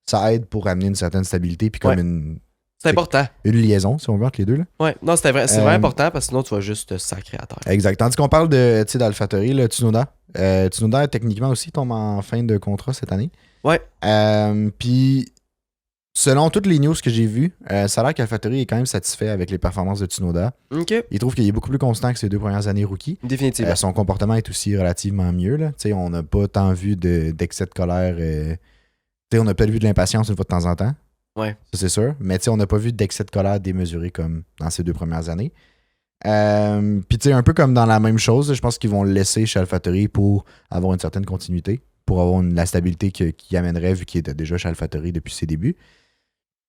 ça aide pour amener une certaine stabilité. Puis comme Ouais. C'est important. une liaison, si on veut, entre les deux. Là. Ouais, non, c'est vraiment important parce que sinon tu vas juste te sacrer à terre. Exact. Tandis qu'on parle de d'AlphaTauri, là, Tsunoda. Tsunoda, techniquement aussi, tombe en fin de contrat cette année. Ouais. Puis selon toutes les news que j'ai vues, ça a l'air qu'AlphaTauri est quand même satisfait avec les performances de Tsunoda. Ok. Il trouve qu'il est beaucoup plus constant que ses 2 premières années rookie. Définitivement. Son comportement est aussi relativement mieux. Là. On n'a pas tant vu d'excès de colère. On a peut-être vu de l'impatience une fois de temps en temps. Ouais. Ça, c'est sûr. Mais on n'a pas vu d'excès de colère démesuré comme dans ses 2 premières années. Puis un peu comme dans la même chose, je pense qu'ils vont le laisser chez AlphaTauri pour avoir une certaine continuité, pour avoir la stabilité qu'il amènerait vu qu'il était déjà chez AlphaTauri depuis ses débuts.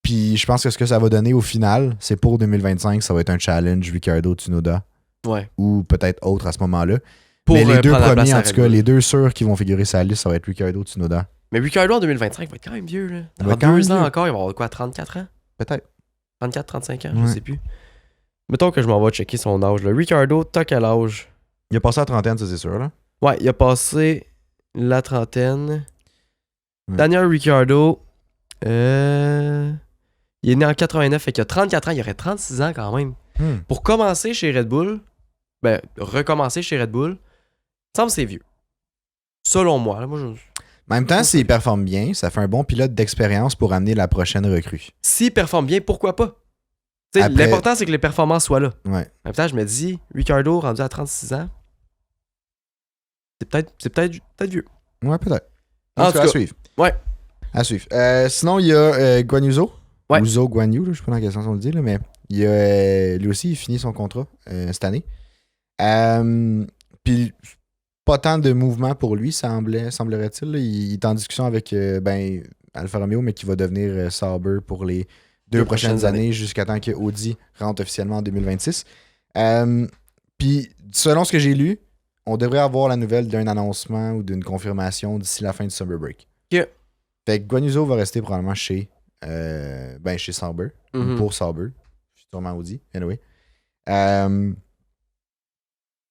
Puis je pense que ce que ça va donner au final, c'est pour 2025, ça va être un challenge Ricciardo-Tsunoda. Ouais. Ou peut-être autre à ce moment-là. Pour, mais les 2 prendre la place premiers, à en tout Red cas, Bull. les 2 sûrs qui vont figurer sa liste, ça va être Ricciardo-Tsunoda. Mais Ricciardo en 2025 va être quand même vieux. Là. Il va Dans être quand 2 même ans vieux. encore, il va avoir quoi, 34 ans? Peut-être. 34, 35 ans, Ouais. je sais plus. Mettons que je m'en vais checker son âge. Là. Ricciardo, t'as quel âge? Il a passé à la trentaine, ça c'est sûr. Là. Ouais, il a passé la trentaine. Ouais. Daniel Ricciardo, il est né en 89, fait qu'il a 34 ans, il aurait 36 ans quand même. Pour commencer chez Red Bull, recommencer chez Red Bull, il semble que c'est vieux. Selon moi. Là, En même temps, s'il performe bien, ça fait un bon pilote d'expérience pour amener la prochaine recrue. S'il performe bien, pourquoi pas? T'sais, Après- l'important, c'est que les performances soient là. Ouais. En même temps, je me dis, Ricciardo, rendu à 36 ans, c'est peut-être vieux. Ouais, peut-être. En En tout tout cas, à cas, suivre. ouais. À suivre. Sinon, il y a Guan Yu Zhou. Ouais. Ou Zhou Guan Yu, là, je sais pas dans quel sens on le dit, là, mais il y a, lui aussi, il finit son contrat cette année. Puis, pas tant de mouvement pour lui, semblerait-il. Là. Il est en discussion avec Alfa Romeo, mais qui va devenir Sauber pour les 2 prochaines années jusqu'à temps que Audi rentre officiellement en 2026. Puis, selon ce que j'ai lu, on devrait avoir la nouvelle d'un annoncement ou d'une confirmation d'ici la fin du Summer Break. Ok. Fait que Guan Yu Zhou va rester probablement chez Sauber, ou Mhm. pour Sauber, sûrement Audi, anyway.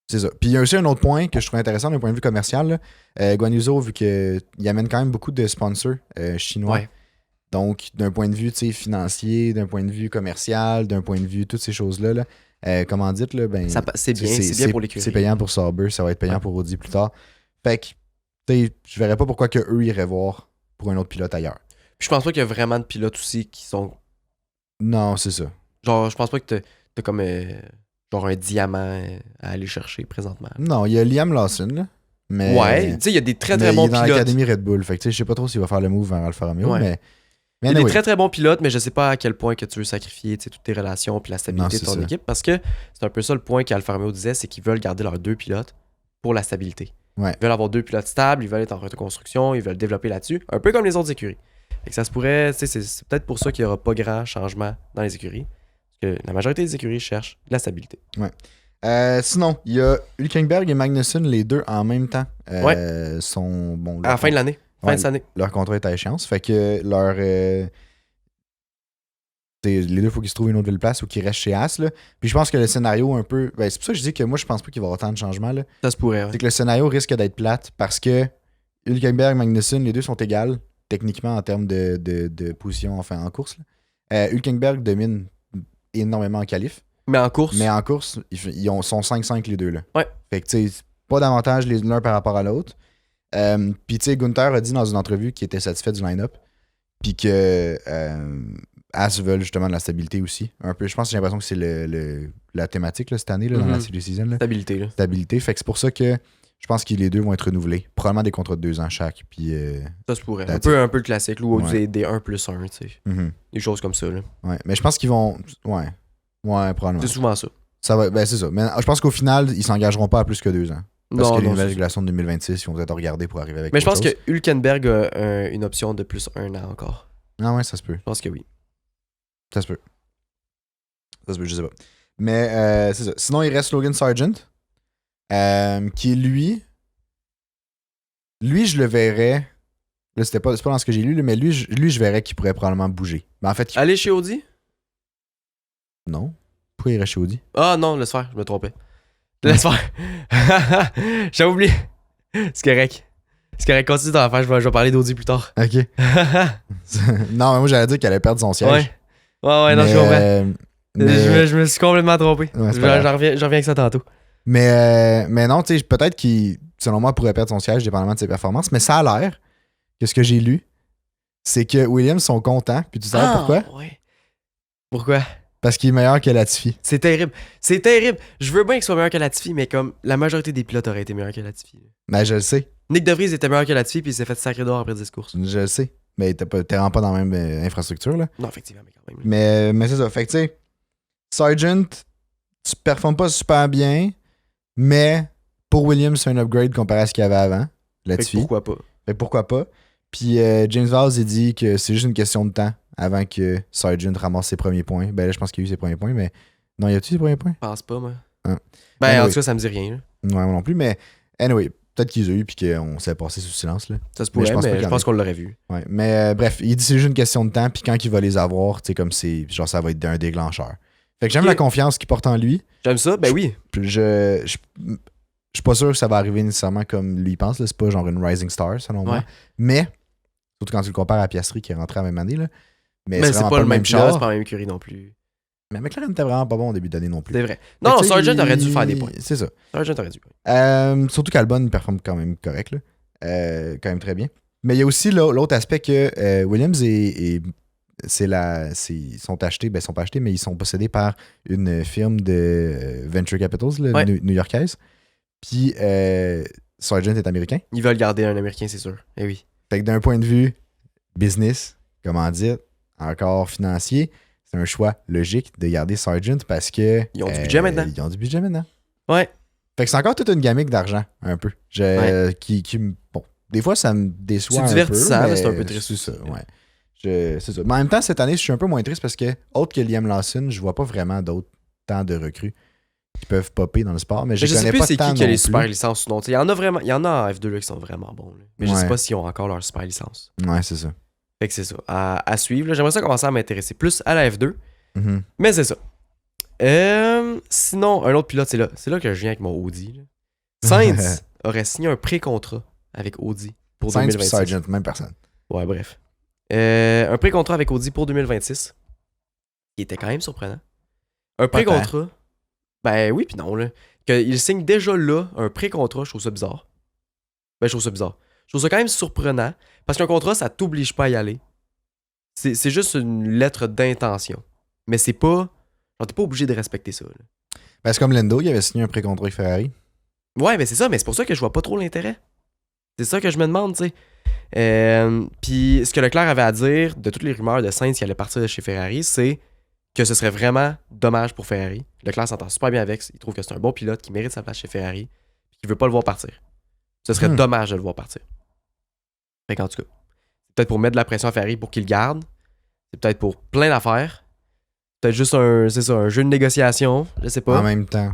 C'est ça. Puis il y a aussi un autre point que je trouve intéressant d'un point de vue commercial. Guan Yu Zhou, vu qu'il amène quand même beaucoup de sponsors chinois. Ouais. Donc, d'un point de vue financier, d'un point de vue commercial, d'un point de vue toutes ces choses-là, comment dire, là, ben, C'est bien pour l'écurie. c'est payant pour Sauber, ça va être payant pour Audi plus tard. Fait que, je verrais pas pourquoi que eux iraient voir pour un autre pilote ailleurs. Puis je pense pas qu'il y a vraiment de pilotes aussi qui sont. Non, c'est ça. Genre, je pense pas que t'as comme genre un diamant à aller chercher présentement. Non, il y a Liam Lawson, là. Mais, Ouais, tu sais, il y a des très mais très bons il est dans pilotes. l'académie Red Bull. Fait que je sais pas trop s'il va faire le move vers Alfa Romeo, Ouais. mais Il y a anyway. des très très bons pilotes, mais je sais pas à quel point que tu veux sacrifier toutes tes relations puis la stabilité Non, de ton c'est ça. équipe. Parce que c'est un peu ça le point qu'Alfa Romeo disait, c'est qu'ils veulent garder leurs 2 pilotes pour la stabilité. Ouais. Ils veulent avoir 2 pilotes stables, ils veulent être en reconstruction, ils veulent développer là-dessus, un peu comme les autres écuries. Fait que ça se pourrait, tu sais, c'est peut-être pour ça qu'il n'y aura pas grand changement dans les écuries. Parce que la majorité des écuries cherchent de la stabilité. Sinon, il y a Hülkenberg et Magnussen, les deux en même temps. Sont, bon, À la fin de l'année. Fin Ouais, de cette année. leur contrat est à échéance. Fait que les deux, il faut qu'ils se trouvent une autre ville place ou qu'ils restent chez As. Là. Puis je pense que le scénario un peu. C'est pour ça que je dis que moi, je pense pas qu'il va y avoir autant de changements. Là. Ça se pourrait, ouais. C'est que le scénario risque d'être plate parce que Hülkenberg et Magnussen, les deux sont égales, techniquement, en termes de position en course. Là. Hülkenberg domine énormément en qualif. Mais en course, Mais en course, ils sont 5-5 les deux. Là. Ouais. Fait que, tu sais, pas d'avantage l'un par rapport à l'autre. Puis, tu sais, Gunther a dit dans une entrevue qu'il était satisfait du line-up. Puis que As veulent justement de la stabilité aussi. Un peu, je pense que j'ai l'impression que c'est la thématique là, cette année là, dans la silly season. Là. stabilité, là. Stabilité. Fait que c'est pour ça que je pense que les deux vont être renouvelés. Probablement des contrats de 2 ans chaque. Puis, Ça se pourrait. That's Un peu le classique, là, où Ouais. des 1+1, tu sais. Des choses comme ça, là. ouais. Mais je pense qu'ils vont. Ouais, probablement. C'est souvent ça. Ça va, c'est ça. Mais je pense qu'au final, ils s'engageront pas à plus que 2 ans. Parce que les non, nouvelles c'est- régulations de 2026, ils vont peut-être regarder pour arriver avec Mais je autre pense chose. que Hülkenberg a une option de plus 1 an encore. Ah ouais, ça se peut. Je pense que oui. Ça se peut. Ça se peut, je sais pas. Mais c'est ça. Sinon, il reste Logan Sargent. Qui, lui, je le verrais. Là, c'est pas dans ce que j'ai lu, là, mais lui, je verrais qu'il pourrait probablement bouger. Mais en fait, Aller chez Audi? non. Pourquoi il irait chez Audi? Ah non, laisse faire, je me trompais. Laisse faire. J'avais oublié. C'est correct. C'est correct, continue ton affaire, je vais parler d'Audi plus tard. Ok. Non, mais moi, j'allais dire qu'elle allait perdre son siège. Ouais, non, je comprends. Mais, Je me suis complètement trompé. Ouais, c'est pas grave. J'en reviens avec ça tantôt. mais non, tu sais, peut-être qu'il, selon moi, pourrait perdre son siège dépendamment de ses performances. Mais ça a l'air que ce que j'ai lu, c'est que Williams sont contents. Puis tu sais pourquoi? Ouais. Pourquoi? Parce qu'il est meilleur que Latifi. C'est terrible. C'est terrible. Je veux bien qu'il soit meilleur que Latifi, mais comme la majorité des pilotes auraient été meilleurs que Latifi. Mais je le sais. Nick De Vries était meilleur que Latifi, puis il s'est fait sacrer dehors après 10 courses. Je le sais. Mais t'es vraiment pas dans la même infrastructure, là. Non, effectivement, mais quand même. Mais c'est ça. Fait que tu sais, Sargent, tu performes pas super bien, mais pour Williams, c'est un upgrade comparé à ce qu'il y avait avant. Fait que Latifi. pourquoi pas? Fait que pourquoi pas? Puis James Vowles, il dit que c'est juste une question de temps avant que Sargent ramasse ses premiers points. Ben là, je pense qu'il y a eu ses premiers points, mais non, y a-tu ses premiers points? Je pense pas, moi. Ah. Ben, Anyway. en tout cas, ça me dit rien. Là. Ouais, moi non plus, mais anyway, peut-être qu'ils ont eu puis qu'on s'est passé sous silence, là. Ça se pourrait, je pense pas mais qu'il y je en pense ait. qu'on l'aurait vu. Ouais, mais bref, il dit c'est juste une question de temps, puis quand il va les avoir, tu sais, comme c'est, genre, ça va être un déclencheur. Fait que j'aime Ok. la confiance qu'il porte en lui. J'aime ça, ben oui. Puis je suis pas sûr que ça va arriver nécessairement comme lui pense, là. C'est pas genre une rising star, selon moi. Ouais. Mais, surtout quand tu le compares à Piastri qui est rentré à la même année, là. Mais c'est vraiment pas le même char. pilote, c'est pas la même écurie non plus. Mais McLaren était vraiment pas bon au début d'année non plus. C'est vrai. Fait Non, que, tu sais, Sargent aurait dû faire des points. C'est ça. Sargent aurait dû. Surtout qu'Albon performe quand même correct, là. Quand même très bien. Mais il y a aussi l'autre aspect que Williams ils sont achetés, ben ils sont pas achetés, mais ils sont possédés par une firme de venture capitals là, Ouais. new-yorkaise. Puis Sargent est américain. Ils veulent garder un Américain, c'est sûr. Eh oui. Fait que d'un point de vue business, comment dire, encore financier, c'est un choix logique de garder Sargent parce que Ils ont du budget maintenant. Ils ont du budget maintenant. Ouais. Fait que c'est encore toute une gamique d'argent, un peu. Bon, des fois, ça me déçoit C'est un divertissant, peu. mais c'est un peu triste C'est ça, aussi. ouais. C'est ça. Mais en même temps, cette année, je suis un peu moins triste parce que, autre que Liam Lawson, je vois pas vraiment d'autres temps de recrues qui peuvent popper dans le sport. Mais je Je sais connais plus pas c'est tant qui a non les plus. super licences ou non. Il y en a vraiment. Il y en a en F2 là, qui sont vraiment bons. Là. Mais je sais Ouais. pas s'ils ont encore leur super licence. Ouais, c'est ça. Fait que c'est ça. À suivre. Là. J'aimerais ça commencer à m'intéresser plus à la F2. Mhm. Mais c'est ça. Sinon, un autre pilote, c'est là. C'est là que je viens avec mon Audi. Là. Sainz aurait signé un pré-contrat avec Audi pour Sainz puis 2026. Sargent, même personne. Ouais, bref. Un pré-contrat avec Audi pour 2026. Qui était quand même surprenant. Un pré-contrat. Ben oui, puis non, là. Qu'il signe déjà là un pré-contrat, je trouve ça bizarre. Ben, je trouve ça bizarre. Je trouve ça quand même surprenant. Parce qu'un contrat, ça t'oblige pas à y aller. C'est juste une lettre d'intention. Mais c'est pas. Genre, t'es pas obligé de respecter ça. Là. Ben, c'est comme Lando, il avait signé un pré-contrat avec Ferrari. Ouais, mais c'est ça, mais c'est pour ça que je vois pas trop l'intérêt. C'est ça que je me demande, tu sais. Puis ce que Leclerc avait à dire de toutes les rumeurs de Sainz qui allait partir de chez Ferrari, c'est que ce serait vraiment dommage pour Ferrari. Leclerc s'entend super bien avec, il trouve que c'est un bon pilote qui mérite sa place chez Ferrari, puis qu'il veut pas le voir partir. Ce serait dommage de le voir partir. Fait qu'en tout cas, c'est peut-être pour mettre de la pression à Ferrari pour qu'il le garde, c'est peut-être pour plein d'affaires, peut-être juste un jeu de négociation, je sais pas. En même temps.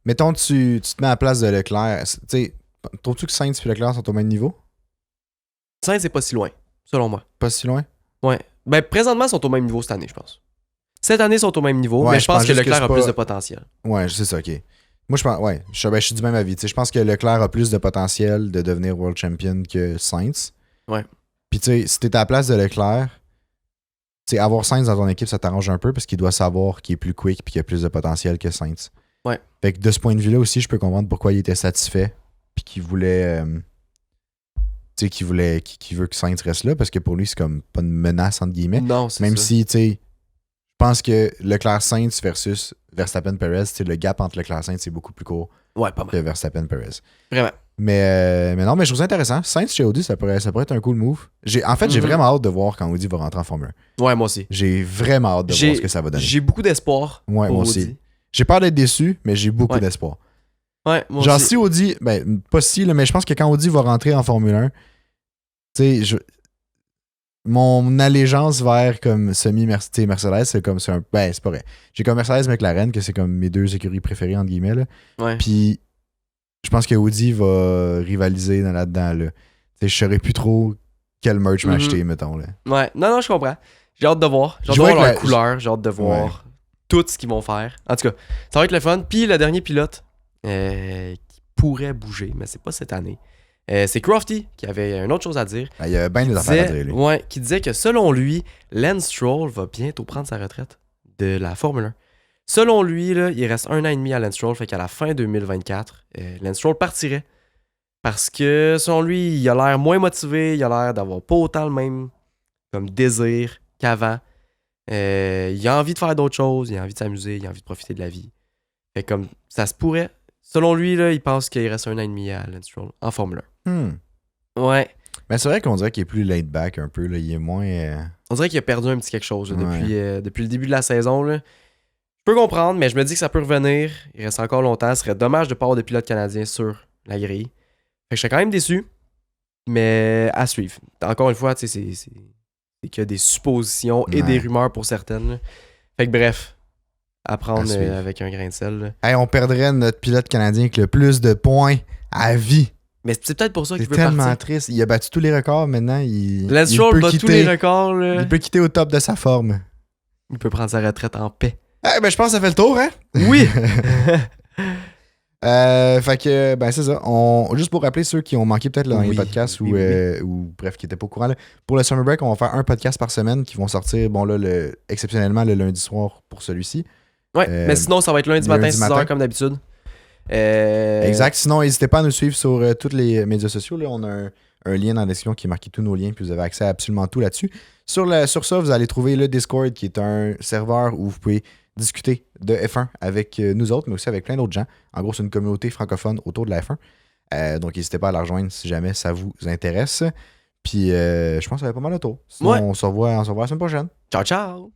Mettons, tu te mets à la place de Leclerc. Tu sais, trouves-tu que Sainz et Leclerc sont au même niveau? Sainz c'est pas si loin, selon moi. Pas si loin? Ouais. Ben, présentement, ils sont au même niveau cette année, je pense. Cette année, ils sont au même niveau, Ouais, mais je pense que juste Leclerc c'est a pas- plus de potentiel. Ouais, c'est ça, ok. Moi, je pense, ouais, je suis du même avis. Tu sais, je pense que Leclerc a plus de potentiel de devenir World Champion que Sainz. Ouais. Puis, tu sais, si t'es à la place de Leclerc, tu sais, avoir Sainz dans ton équipe, ça t'arrange un peu parce qu'il doit savoir qu'il est plus quick et qu'il a plus de potentiel que Sainz. Ouais. Fait que de ce point de vue-là aussi, je peux comprendre pourquoi il était satisfait puis qu'il voulait. Tu sais, qu'il veut que Sainz reste là parce que pour lui, c'est comme pas une menace, entre guillemets. Non, c'est Même ça. si, tu sais, je pense que Leclerc-Sainz versus Verstappen-Perez, tu sais, le gap entre Leclerc-Sainz, c'est beaucoup plus court Ouais, pas mal. que Verstappen-Perez. Vraiment. Mais non, mais je trouve ça intéressant. Sainz chez Audi, ça pourrait être un cool move. En fait, j'ai Mhm. vraiment hâte de voir quand Audi va rentrer en Formule 1. Ouais, moi aussi. J'ai vraiment hâte de voir ce que ça va donner. J'ai beaucoup d'espoir. Ouais, pour moi Audi. aussi. J'ai peur d'être déçu, mais j'ai beaucoup Ouais. d'espoir. Ouais, moi Genre, aussi. si Audi, ben, pas si, là, mais je pense que quand Audi va rentrer en Formule 1, tu sais, mon allégeance vers comme Mercedes, c'est comme c'est pas vrai. J'ai comme Mercedes McLaren, que c'est comme mes deux écuries préférées, entre guillemets, là. Ouais. Puis, je pense que Audi va rivaliser là-dedans, là. Tu sais, je saurais plus trop quel merch m'acheter, mettons, là. Ouais. Non, je comprends. J'ai hâte de voir. J'ai hâte Je de vois voir que leur couleur. J'ai hâte de voir tout ce qu'ils vont faire. En tout cas, ça va être le fun. Puis le dernier pilote qui pourrait bouger, mais c'est pas cette année. C'est Crofty qui avait une autre chose à dire. Il y a bien des affaires à dire, lui. Ouais, qui disait que selon lui, Lance Stroll va bientôt prendre sa retraite de la Formule 1. Selon lui, là, il reste 1 an et demi à Lance Stroll, fait qu'à la fin 2024, Lance Stroll partirait Parce que, selon lui, il a l'air moins motivé, il a l'air d'avoir pas autant le même comme désir qu'avant. Il a envie de faire d'autres choses, il a envie de s'amuser, il a envie de profiter de la vie. Fait comme ça se pourrait. Selon lui, là, il pense qu'il reste 1 an et demi à Lance Stroll en Formule 1. Ouais. Mais c'est vrai qu'on dirait qu'il est plus laid back un peu. Là. Il est moins. On dirait qu'il a perdu un petit quelque chose là, depuis le début de la saison. Là. Je peux comprendre, mais je me dis que ça peut revenir. Il reste encore longtemps. Ce serait dommage de ne pas avoir de pilote canadien sur la grille. Fait que je serais quand même déçu, mais à suivre. Encore une fois, c'est qu'il y a des suppositions et des rumeurs pour certaines. Là. Fait que bref, à prendre avec un grain de sel. Là. Hey, on perdrait notre pilote canadien avec le plus de points à vie. Mais c'est peut-être pour ça qu'il c'est veut partir. tellement triste. Il a battu tous les records maintenant. Lance Stroll bat tous les records. Là. Il peut quitter au top de sa forme. Il peut prendre sa retraite en paix. Ben, je pense que ça fait le tour, hein? Oui! Fait que, ben, c'est ça. Juste pour rappeler ceux qui ont manqué peut-être dans les podcasts ou bref, qui n'étaient pas au courant, là, pour le Summer Break, on va faire un podcast par semaine qui vont sortir, bon, là, exceptionnellement le lundi soir pour celui-ci. Ouais, mais sinon, ça va être lundi matin, 6h comme d'habitude. Exact. Sinon, n'hésitez pas à nous suivre sur tous les médias sociaux. Là. On a un lien dans la description qui est marqué tous nos liens, puis vous avez accès à absolument tout là-dessus. Sur ça, vous allez trouver le Discord, qui est un serveur où vous pouvez discuter de F1 avec nous autres, mais aussi avec plein d'autres gens. En gros, c'est une communauté francophone autour de la F1. Donc, n'hésitez pas à la rejoindre si jamais ça vous intéresse. Puis, je pense que ça va pas mal le tour. Sinon, on se revoit la semaine prochaine. Ciao, ciao!